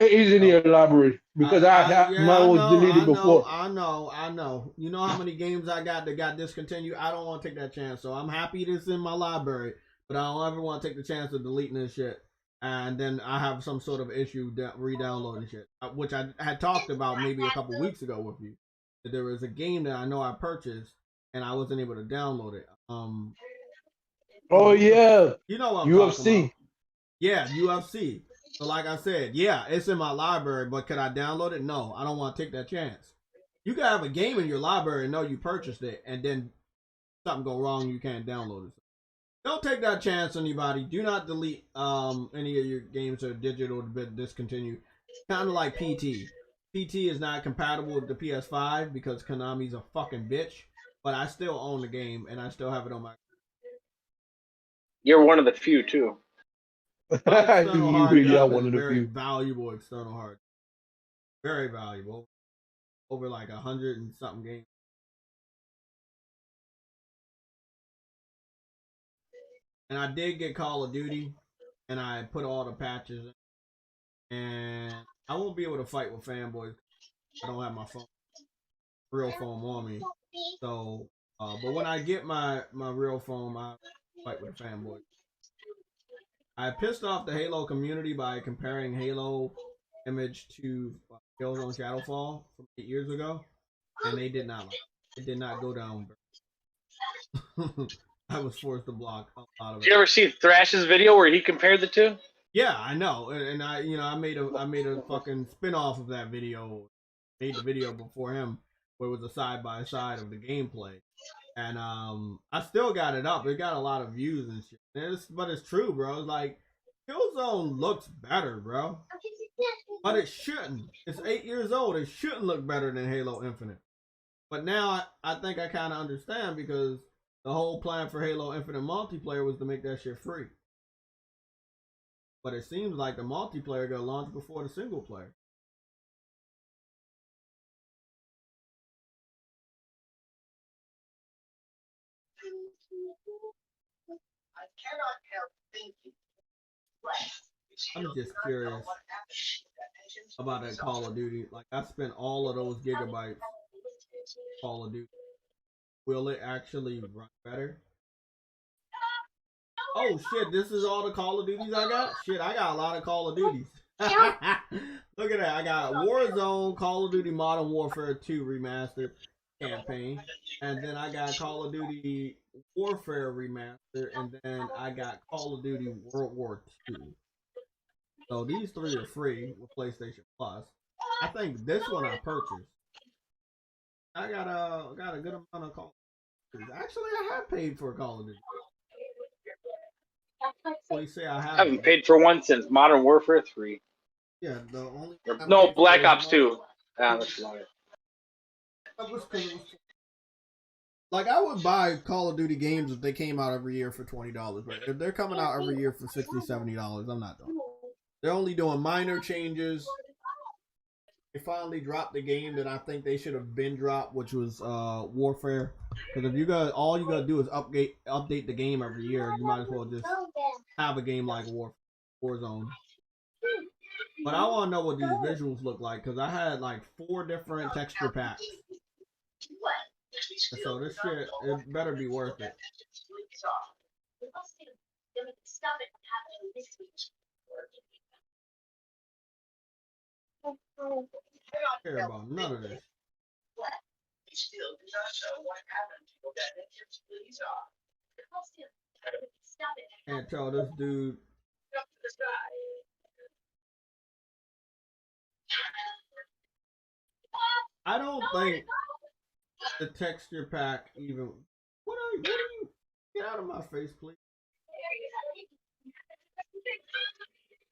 It is in your library because mine was deleted before. I know. You know how many games I got that got discontinued? I don't want to take that chance. So I'm happy it's in my library, but I don't ever want to take the chance of deleting this shit. And then I have some sort of issue re-downloading shit, which I had talked about maybe a couple weeks ago with you. That there was a game that I know I purchased and I wasn't able to download it. Oh yeah. You know what I'm UFC. talking about. Yeah, UFC. So like I said, yeah, it's in my library, but could I download it? No, I don't want to take that chance. You can have a game in your library and know you purchased it, and then something go wrong, you can't download it. Don't take that chance, anybody. Do not delete any of your games that are digital to discontinue. Kind of like PT. PT is not compatible with the PS5 because Konami's a fucking bitch, but I still own the game and I still have it on my. You're one of the few too. You really are one of the very valuable external hard. Very valuable. Over like 100 and something games. And I did get Call of Duty, and I put all the patches in. And I won't be able to fight with fanboys. I don't have my real phone on me. So, but when I get my real phone, I fight with the fanboys. I pissed off the Halo community by comparing Halo image to Killzone Shadowfall from 8 years ago, and they did not like it. It did not go down. I was forced to block a lot of it. Did you ever see Thrash's video where he compared the two? Yeah, I know, and I made a fucking spin-off of that video. Made the video before him where it was a side by side of the gameplay, and I still got it up. It got a lot of views and shit. But it's true, bro. It's like Killzone looks better, bro, but it shouldn't. It's 8 years old. It shouldn't look better than Halo Infinite. But now I think I kind of understand because the whole plan for Halo Infinite multiplayer was to make that shit free. But it seems like the multiplayer got launched before the single player. I'm just curious about that Call of Duty. Like, I spent all of those gigabytes Call of Duty. Will it actually run better? Oh shit, this is all the Call of Duties I got? Shit, I got a lot of Call of Duties. Look at that. I got Warzone, Call of Duty Modern Warfare 2 Remastered, campaign, and then I got Call of Duty Warfare Remaster, and then I got Call of Duty World War II. So these three are free with PlayStation Plus. I think this one I purchased. I got a good amount of Call of Duty. Actually, I have paid for a Call of Duty. What say I I haven't haven't? paid for one since Modern Warfare 3. Yeah, the only I No, paid for Black was Ops 2. Ah, that's longer. that was because it was like I would buy Call of Duty games if they came out every year for $20, but if they're coming out every year for $60, $70, I'm not doing it. They're only doing minor changes. They finally dropped the game that I think they should have been dropped, which was Warfare. Because if you got all you gotta do is update the game every year, you might as well just have a game like Warzone. But I want to know what these visuals look like because I had like 4 different texture packs. So this shit, it better be worth it. I don't care about none of this. Can't tell this dude. I don't think the texture pack even. What are you? Get out of my face, please.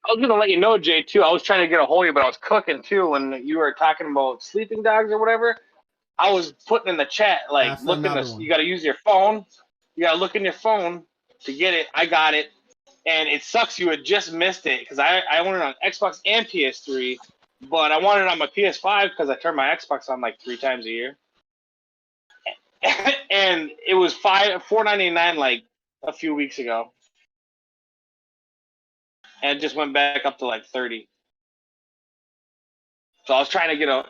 I was gonna let you know, Jay, too. I was trying to get a hold of you, but I was cooking too when you were talking about sleeping dogs or whatever. I was putting in the chat like, That's look in another this. one. You got to use your phone. You got to look in your phone to get it. I got it, and it sucks you had just missed it because I wanted it on Xbox and PS3, but I wanted it on my PS5 because I turn my Xbox on like 3 times a year, and it was $4.99 like a few weeks ago, and it just went back up to like 30. So I was trying to get a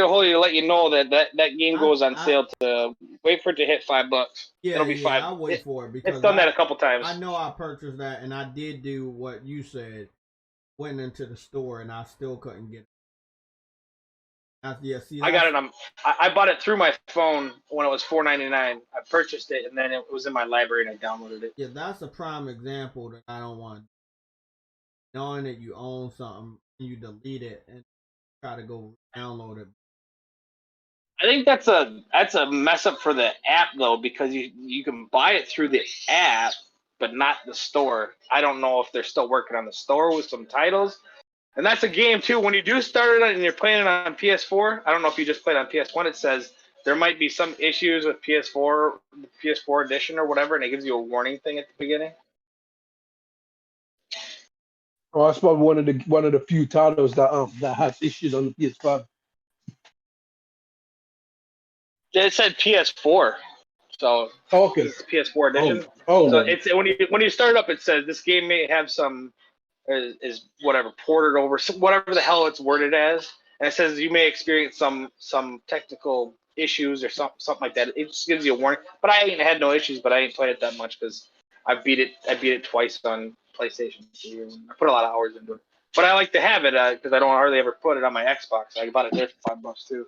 hold of you to let you know that game goes on sale. To wait for it to hit $5. Yeah, It'll be $5. I'll wait for it because It's done that a couple times. I know I purchased that, and I did do what you said. Went into the store, and I still couldn't get it. I got it on. I bought it through my phone when it was $4.99. I purchased it, and then it was in my library, and I downloaded it. Yeah, that's a prime example that I don't want. Knowing that you own something, you delete it and try to go download it. I think that's a mess up for the app though, because you can buy it through the app, but not the store. I don't know if they're still working on the store with some titles. And that's a game too. When you do start it and you're playing it on PS4, I don't know if you just played on PS1. It says there might be some issues with PS4 edition or whatever, and it gives you a warning thing at the beginning. Oh, that's probably one of the few titles that has issues on the PS5. It said PS4, so okay. It's PS4 edition. So it's when you start up, it says this game may have some is whatever ported over, whatever the hell it's worded as, and it says you may experience some technical issues or something like that. It just gives you a warning. But I ain't had no issues, but I ain't played it that much because I beat it twice on PlayStation 2. I put a lot of hours into it. But I like to have it because I don't hardly ever put it on my Xbox. I bought it there for $5 too.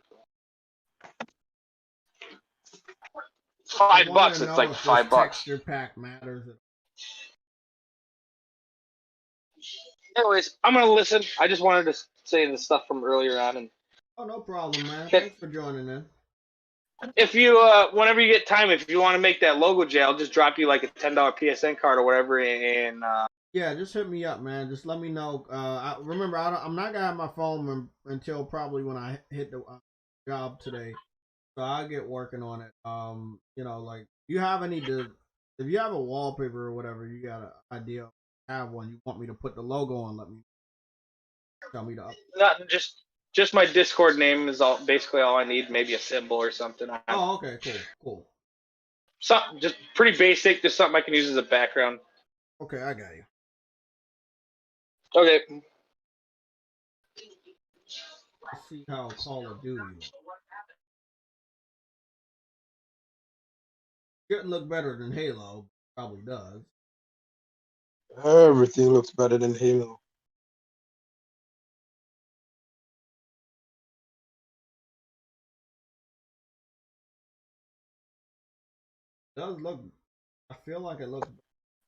$5. It's like $5. Texture pack matters. Anyways, I'm gonna listen. I just wanted to say the stuff from earlier on, and oh, no problem, man. Thanks for joining in. If you, whenever you get time, if you want to make that logo, Jay, I'll just drop you like a $10 PSN card or whatever, and yeah, just hit me up, man. Just let me know. Remember, I'm not gonna have my phone until probably when I hit the job today, so I'll get working on it. Like if you have a wallpaper or whatever, you got an idea, have one, you want me to put the logo on, let me tell me to up. not just my Discord name is basically all I need. Maybe a symbol or something. Oh, okay, cool. Something just pretty basic, just something I can use as a background. Okay, I got you. Okay. Let's see how Call of Duty looks. Shouldn't look better than Halo, probably does. everything looks better than Halo. does look. I feel like it looks.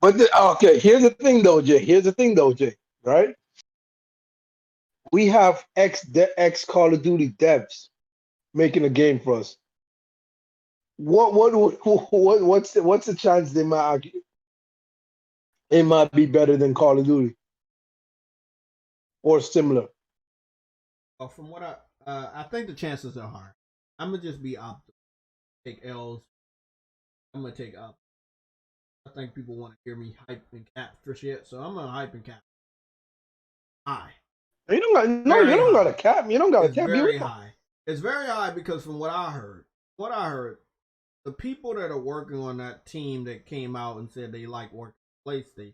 But okay, here's the thing though, Jay. Right? We have ex Call of Duty devs making a game for us. What's the chance it might be better than Call of Duty or similar? Well, from what I think the chances are high. I'm gonna just be optimistic. Take L's. I'm gonna take up. I think people want to hear me hype and cap for shit, so I'm gonna hype and cap. High. You don't got you Very don't got high. a cap. You don't got a It's cap. very high. It's very high because from what I heard, the people that are working on that team that came out and said they like working PlayStation,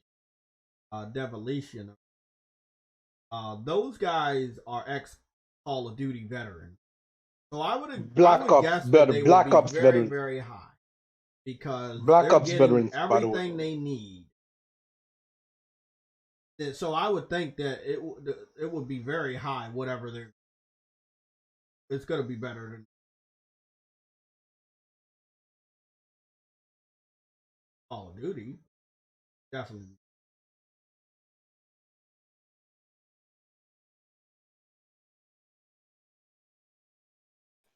Devolution, those guys are ex Call of Duty veterans. So I would guess that they would be Ops very, veteran. very high because Black they're Ops getting veterans, by the way. everything they need. So I would think that it would be very high, whatever they're. It's gonna be better than Call of Duty, definitely.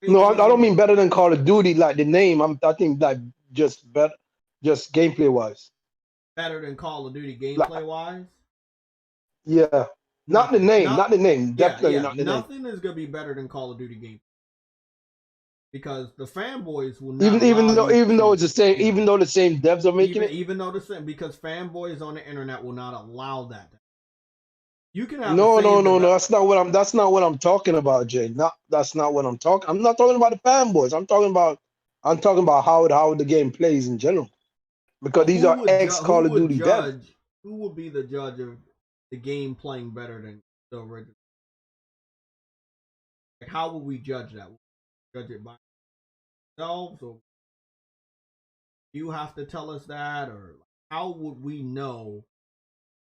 No, I don't mean better than Call of Duty, like the name. I think like just better, just gameplay wise. Better than Call of Duty Like, gameplay wise. yeah, not the name, not the name. Definitely not the name. Nothing is gonna be better than Call of Duty game because the fanboys will not Even though it's the same, yeah. even though the same devs are making it. Even though the same, because fanboys on the internet will not allow that. You can have No. That's not what I'm talking about, Jay. That's not what I'm talking. I'm not talking about the fanboys. I'm talking about how the game plays in general. Because these are ex Call of Duty devs. Who would be the judge of the game playing better than the original? Like, how would we judge that? Judge it by ourselves, or you have to tell us that, or how would we know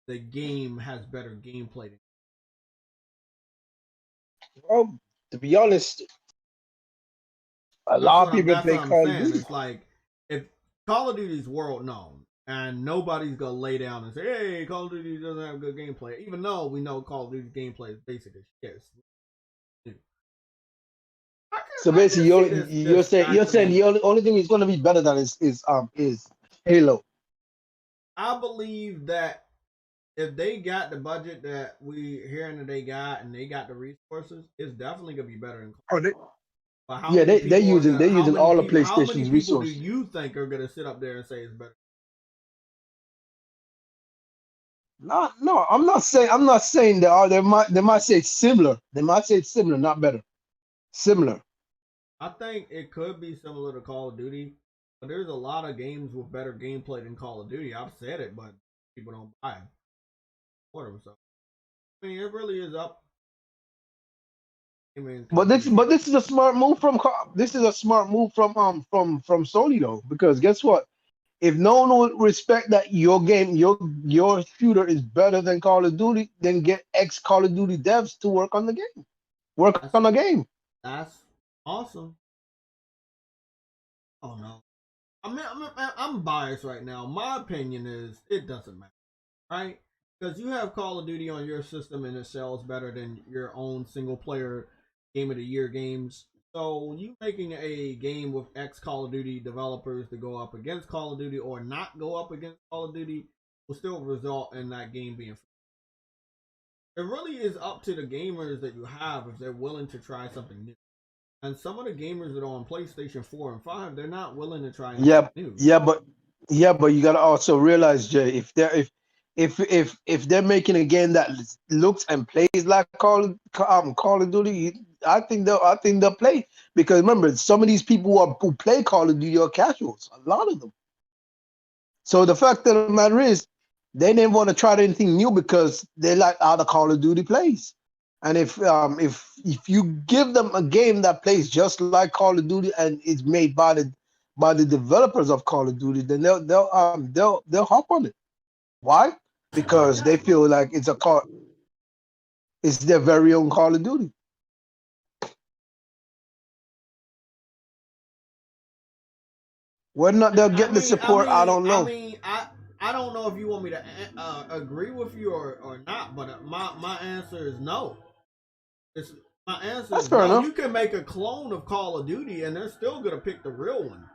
the game has better gameplay? Well, to be honest, a lot of people play Call of Duty. It's like if Call of Duty's world known and nobody's gonna lay down and say, "Hey, Call of Duty doesn't have good gameplay," even though we know Call of Duty gameplay is basically shit. So basically, you're saying the only thing is going to be better than is Halo. I believe that if they got the budget that we hearing that they got and they got the resources, it's definitely gonna be better than. They're using all the PlayStation's resources. How many people do you think are gonna sit up there and say it's better? No, I'm not saying they might say similar. They might say it's similar, not better. Similar. I think it could be similar to Call of Duty, but there's a lot of games with better gameplay than Call of Duty. I've said it, but people don't buy it. So, I mean, it really is up. But this is a smart move from Sony though, because guess what? If no one would respect that your game, your shooter is better than Call of Duty, then get ex Call of Duty devs to work on the game. On the game. That's awesome. Oh no, I'm biased right now. My opinion is it doesn't matter, right? Because you have Call of Duty on your system and it sells better than your own single player game of the year games. So you making a game with ex Call of Duty developers to go up against Call of Duty or not go up against Call of Duty will still result in that game being free. It really is up to the gamers that you have if they're willing to try something new. And some of the gamers that are on PlayStation 4 and 5, they're not willing to try anything new. But you gotta also realize, Jay, if they're making a game that looks and plays like Call of Duty, I think they'll play, because remember, some of these people who play Call of Duty are casuals, a lot of them. So the fact of the matter is, they didn't want to try anything new because they like how the Call of Duty plays. And if you give them a game that plays just like Call of Duty and is made by the developers of Call of Duty, then they'll hop on it. Why? Because they feel like it's their very own Call of Duty. Whether or not they'll get the support, I don't know. I don't know if you want me to agree with you or not, but my answer is no. My answer That's is fair no. enough. You can make a clone of Call of Duty, and they're still gonna pick the real one.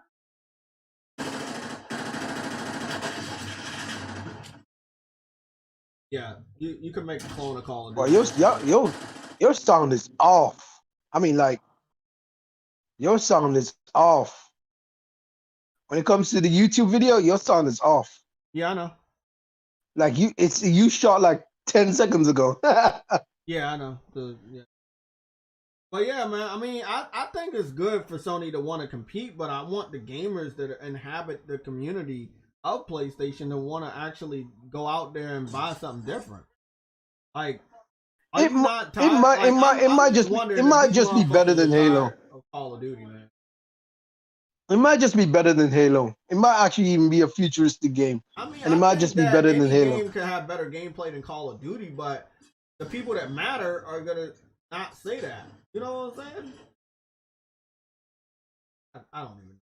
Yeah, you can make a clone of Call of Well, Duty. your sound is off. I mean, like, your sound is off. When it comes to the YouTube video, your sound is off. Yeah, I know. Like you shot like 10 seconds ago. Yeah, I know. But yeah, man, I mean, I think it's good for Sony to want to compete, but I want the gamers that inhabit the community of PlayStation to want to actually go out there and buy something different. Like, are you not tired? It might just be better than Halo. Of Call of Duty, man. It might just be better than Halo. It might actually even be a futuristic game. I mean, And it might just be better than Halo. Any game can have better gameplay than Call of Duty, but the people that matter are gonna not say that. You know what I'm saying? I don't even.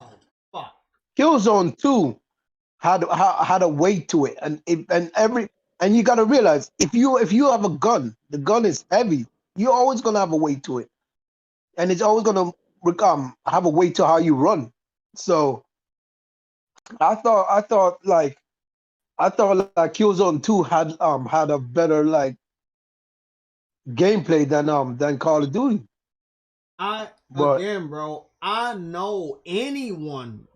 Oh, fuck. Killzone 2 had a weight to it, and you gotta realize if you have a gun, the gun is heavy. You're always gonna have a weight to it, and it's always gonna have a weight to how you run. So I thought like Killzone 2 had a better like gameplay than Call of Duty. Again, bro, I know anyone.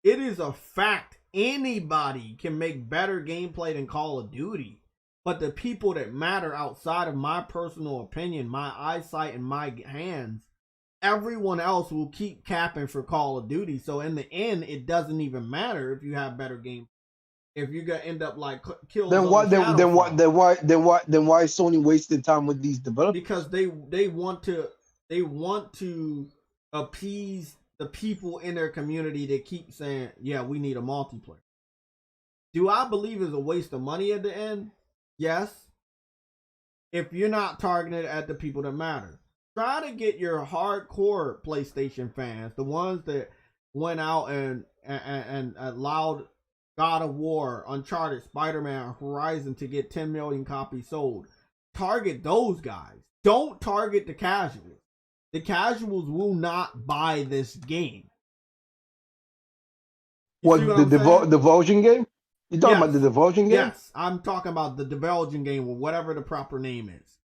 It is a fact. Anybody can make better gameplay than Call of Duty. But the people that matter outside of my personal opinion, my eyesight, and my hands, everyone else will keep capping for Call of Duty. So in the end, it doesn't even matter if you have better game. If you're gonna end up like Killzone, then why is Sony wasting time with these developers? Because they want to appease the people in their community that keep saying, yeah, we need a multiplayer. Do I believe it's a waste of money at the end? Yes. If you're not targeted at the people that matter. Try to get your hardcore PlayStation fans, the ones that went out and allowed God of War, Uncharted, Spider-Man, Horizon to get 10 million copies sold. Target those guys. Don't target the casuals. The casuals will not buy this game. What the Divulging game? You talking about the Divulging game? Yes, I'm talking about the Divulging game or whatever the proper name is.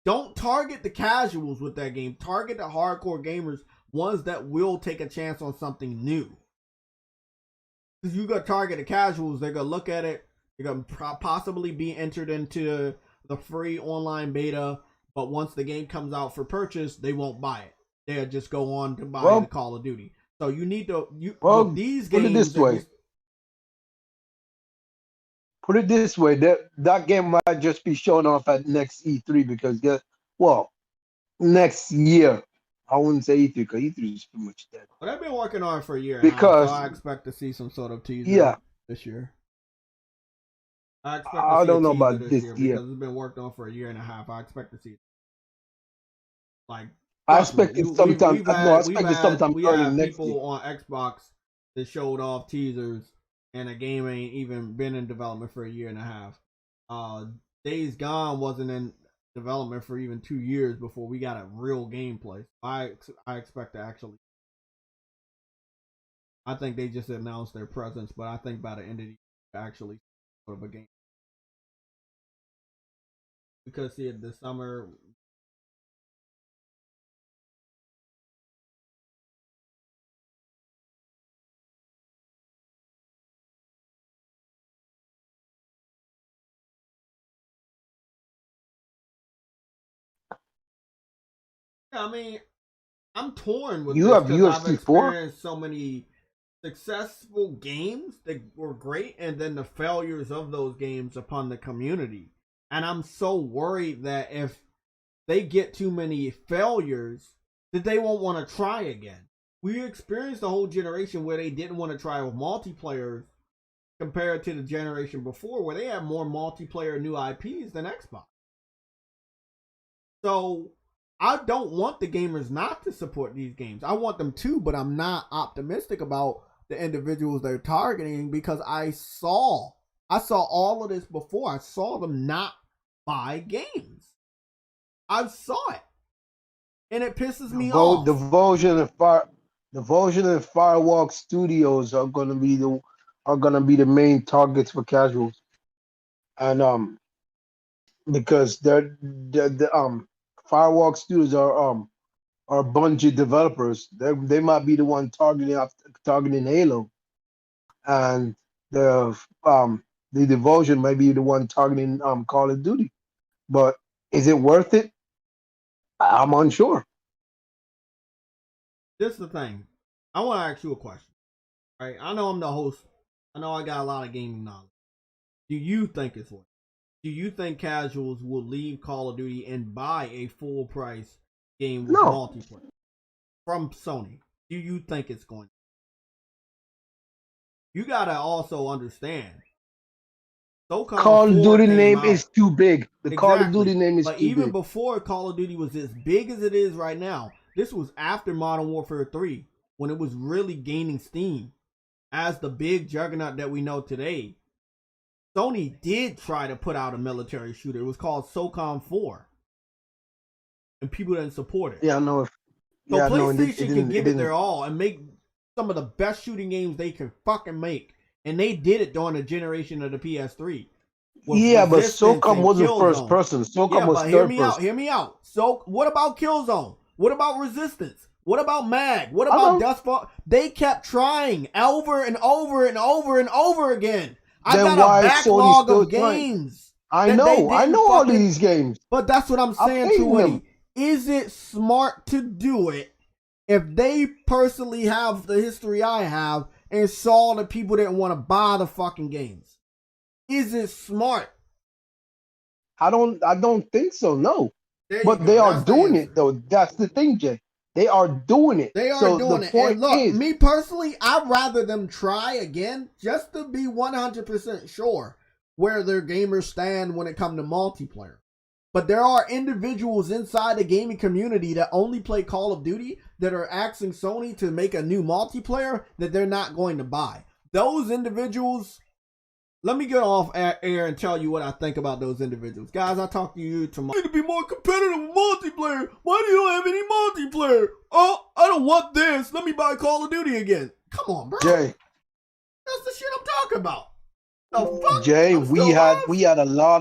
Don't target the casuals with that game. Target the hardcore gamers, ones that will take a chance on something new. Because you got to target the casuals, they're going to look at it. They're going to possibly be entered into the free online beta. But once the game comes out for purchase, they won't buy it. They'll just go on to buy the Call of Duty. So you need to these games. Put it this way. Put it this way: that game might just be shown off at next E3 because next year. I wouldn't say E3 because E3 is pretty much dead. But I've been working on it for a year now, so I expect to see some sort of teaser this year. I don't know about this year because it's been worked on for a year and a half. I expect to see it. Like I expect it sometime. I expect it sometime early next year. People on Xbox that showed off teasers, and a game ain't even been in development for a year and a half. Days Gone wasn't in development for even 2 years before we got a real gameplay. I expect to actually. I think they just announced their presence, but I think by the end of the year, actually sort of a game. Because see it this summer. I mean, I'm torn with you this have because I've UFC experienced so many successful games that were great and then the failures of those games upon the community. And I'm so worried that if they get too many failures, that they won't want to try again. We experienced a whole generation where they didn't want to try with multiplayer compared to the generation before where they had more multiplayer new IPs than Xbox. So I don't want the gamers not to support these games. I want them to, but I'm not optimistic about the individuals they're targeting because I saw all of this before. I saw them not buy games. I saw it, and it pisses me off. The Devotion and Firewalk Studios are gonna be the main targets for casuals, and because the Firewalk Studios are Bungie developers. They might be the one targeting Halo, and the Devotion might be the one targeting Call of Duty. But is it worth it? I'm unsure. This is the thing. I want to ask you a question. Right? I know I'm the host. I know I got a lot of gaming knowledge. Do you think it's worth it? Do you think casuals will leave Call of Duty and buy a full price game with multiplayer from Sony? Do you think it's going to? You gotta also understand. Call of Duty name is too big. The Call of Duty name is too big. But even before Call of Duty was as big as it is right now, this was after Modern Warfare 3 when it was really gaining steam as the big juggernaut that we know today. Sony did try to put out a military shooter. It was called SOCOM 4. And people didn't support it. Yeah, I know. So yeah, PlayStation can give it their all and make some of the best shooting games they can fucking make. And they did it during the generation of the PS3. Yeah, but SOCOM wasn't first person. SOCOM was third person. Hear me out. So what about Killzone? What about Resistance? What about MAG? What about Dustfall? They kept trying over and over and over and over again. I got a backlog of games. I know all of these games. But that's what I'm saying to Woody. Is it smart to do it if they personally have the history I have and saw that people didn't want to buy the fucking games? Is it smart? I don't think so, no. But they are doing it though. That's the thing, Jay. They are doing it. They are doing it. And look, me personally, I'd rather them try again just to be 100% sure where their gamers stand when it comes to multiplayer. But there are individuals inside the gaming community that only play Call of Duty that are asking Sony to make a new multiplayer that they're not going to buy. Those individuals, let me get off air and tell you what I think about those individuals. Guys, I'll talk to you tomorrow. You need to be more competitive with multiplayer. Why do you don't have any multiplayer? Oh, I don't want this. Let me buy Call of Duty again. Come on, bro. Jay. That's the shit I'm talking about. The fuck? Jay, we had a lot